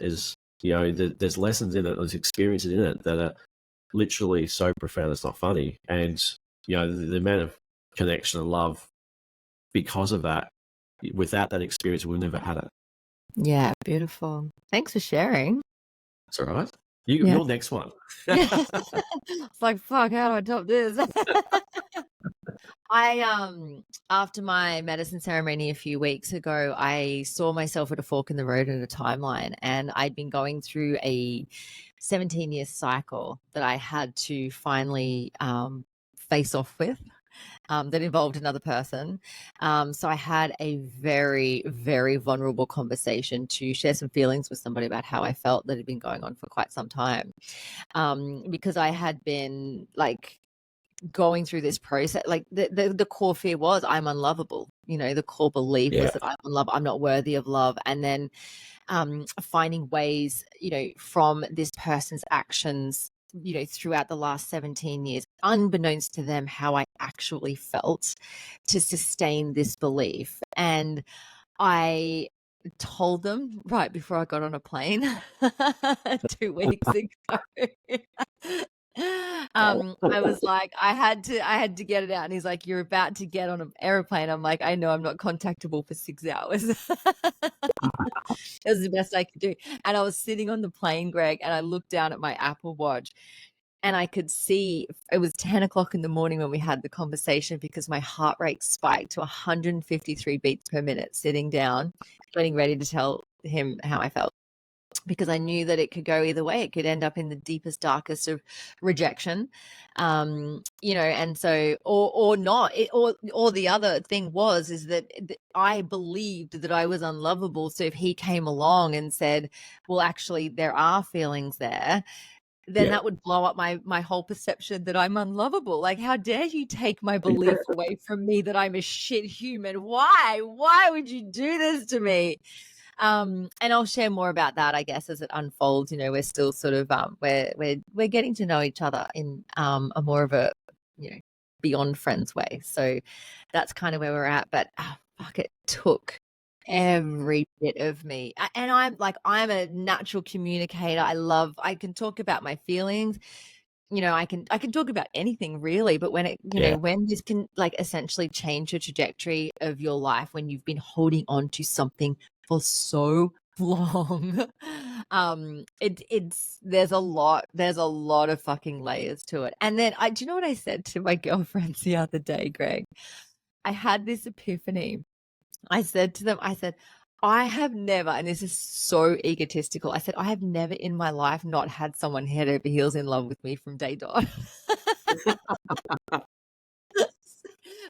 there's lessons in it, there's experiences in it that are literally so profound it's not funny. And the amount of connection and love because of that, without that experience, we've never had it. Yeah. Beautiful. Thanks for sharing. It's all right. Your next one. It's like, fuck, how do I top this? After my medicine ceremony a few weeks ago, I saw myself at a fork in the road in a timeline, and I'd been going through a 17-year cycle that I had to finally face off with. That involved another person. So I had a very, very vulnerable conversation to share some feelings with somebody about how I felt that had been going on for quite some time. Because I had been going through this process, the core fear was I'm unlovable. The core belief was that I'm unlovable, I'm not worthy of love. And then finding ways, from this person's actions, throughout the last 17 years, unbeknownst to them, how I actually felt to sustain this belief. And I told them right before I got on a plane 2 weeks ago. I was like, I had to get it out. And he's like, you're about to get on an airplane. I'm like, I know I'm not contactable for 6 hours. It was the best I could do. And I was sitting on the plane, Greg, and I looked down at my Apple Watch and I could see it was 10 o'clock in the morning when we had the conversation, because my heart rate spiked to 153 beats per minute, sitting down, getting ready to tell him how I felt. Because I knew that it could go either way. It could end up in the deepest, darkest of rejection, and so, or not. Or the other thing is that I believed that I was unlovable. So if he came along and said, well, actually, there are feelings there, then that would blow up my whole perception that I'm unlovable. Like, how dare you take my belief away from me that I'm a shit human? Why would you do this to me? And I'll share more about that, I guess, as it unfolds. We're still sort of we're getting to know each other in a more of a beyond friends way. So that's kind of where we're at. But fuck, it took every bit of me. And I'm a natural communicator. I can talk about my feelings. I can talk about anything really, but when when this can like essentially change the trajectory of your life, when you've been holding on to something for so long, there's a lot of fucking layers to it. And then do you know what I said to my girlfriends the other day, Greg? I had this epiphany. I said to them, I have never, and this is so egotistical, I said, I have never in my life not had someone head over heels in love with me from day dot.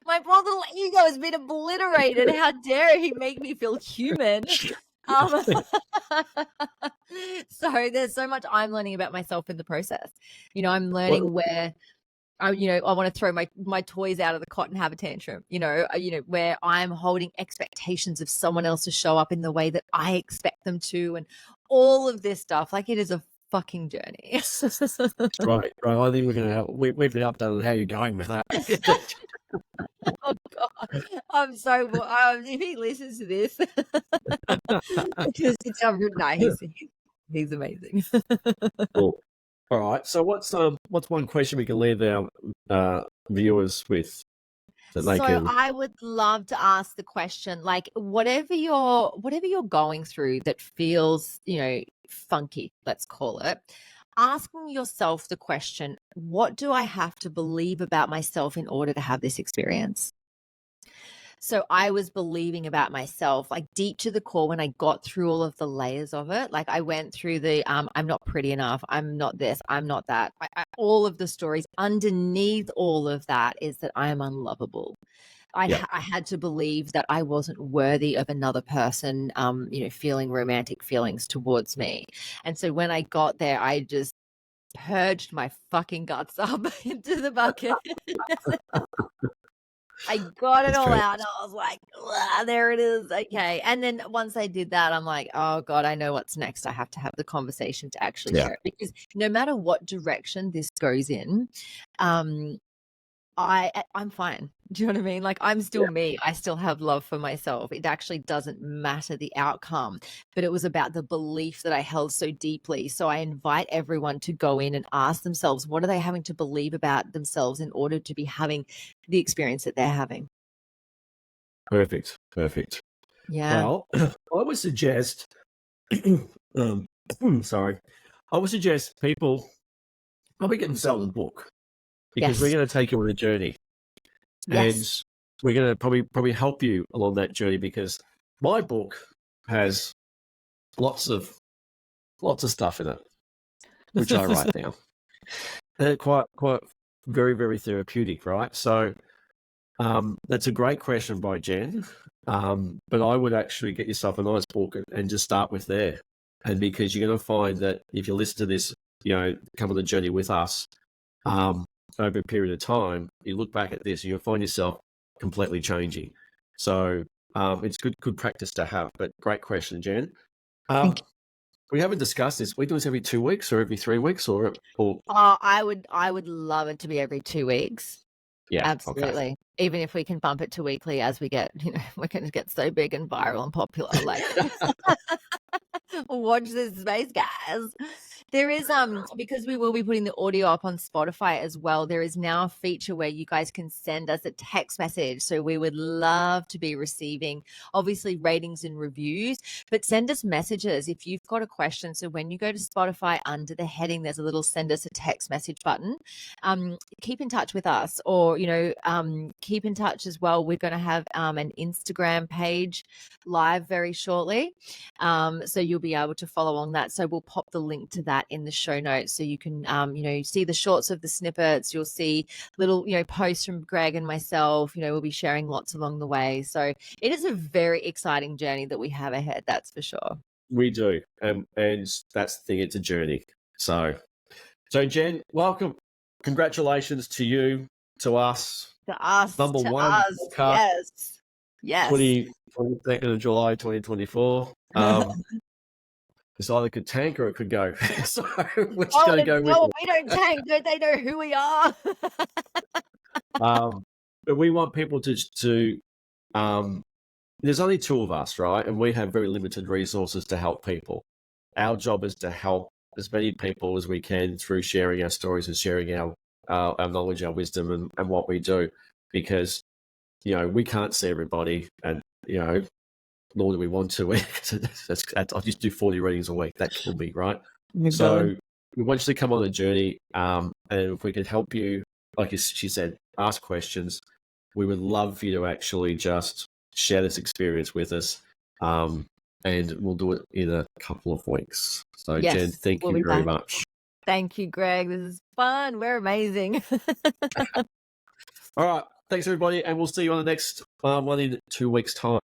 My poor little ego has been obliterated. How dare he make me feel human? So there's so much I'm learning about myself in the process. I'm learning where I want to throw my toys out of the cot and have a tantrum, where I'm holding expectations of someone else to show up in the way that I expect them to, and all of this stuff. Like, it is a fucking journey. Right. I think we're going to have, we've been updated how you're going with that. Oh God, I'm so if he listens to this, he's amazing. Cool. All right. So what's one question we can leave our viewers with that they can? I would love to ask the question, like, whatever you're going through that feels, funky, let's call it, asking yourself the question, what do I have to believe about myself in order to have this experience? So I was believing about myself, like deep to the core, when I got through all of the layers of it. Like, I went through the I'm not pretty enough, I'm not this, I'm not that. All of the stories underneath all of that is that I am unlovable. I had to believe that I wasn't worthy of another person, feeling romantic feelings towards me. And so when I got there, I just purged my fucking guts up into the bucket. I got it all out and I was like, there it is. Okay. And then once I did that, I'm like, oh God, I know what's next. I have to have the conversation to actually share it, because no matter what direction this goes in, I'm fine. Do you know what I mean? Like, I'm still me. I still have love for myself. It actually doesn't matter the outcome, but it was about the belief that I held so deeply. So I invite everyone to go in and ask themselves, what are they having to believe about themselves in order to be having the experience that they're having? Perfect. Yeah. Well, I would suggest, sorry, I would suggest people probably get themselves a book, because we're going to take you on a journey. And we're going to probably help you along that journey, because my book has lots of stuff in it, which I write down. And quite very, very therapeutic, right? So that's a great question by Jen. But I would actually get yourself a nice book and just start with there. And because you're going to find that if you listen to this, come on the journey with us, over a period of time, you look back at this and you'll find yourself completely changing. So it's good practice to have. But great question, Jen. We haven't discussed this. We do this every 2 weeks or every 3 weeks, or I would love it to be every 2 weeks. Yeah, absolutely. Okay. Even if we can bump it to weekly as we get, we're going to get so big and viral and popular. Like, watch this space, guys. There is because we will be putting the audio up on Spotify as well. There is now a feature where you guys can send us a text message. So we would love to be receiving, obviously, ratings and reviews, but send us messages if you've got a question. So when you go to Spotify, under the heading, there's a little send us a text message button. Keep in touch with us, or keep in touch as well. We're going to have an Instagram page live very shortly, so you'll be able to follow along that. So we'll pop the link to that in the show notes, so you can see the shorts of the snippets. You'll see little posts from Greg and myself. We'll be sharing lots along the way. So it is a very exciting journey that we have ahead, that's for sure. We do, and that's the thing, it's a journey. So Jen, welcome, congratulations to you, to us, number one podcast. Yes. 22nd of July 2024. This either could tank or it could go. So we're just going to go with it. We don't tank. They know who we are. But we want people to there's only two of us, right? And we have very limited resources to help people. Our job is to help as many people as we can through sharing our stories and sharing our knowledge, our wisdom, and what we do, because we can't see everybody, and nor do we want to. I just do 40 readings a week. That killed me, right? So we want you to come on the journey, and if we can help you, like she said, ask questions. We would love for you to actually just share this experience with us, and we'll do it in a couple of weeks. So, Yes, Jen, thank we'll you be very back. much. Thank you, Greg. This is fun. We're amazing. All right. Thanks, everybody. And we'll see you on the next one in 2 weeks' time.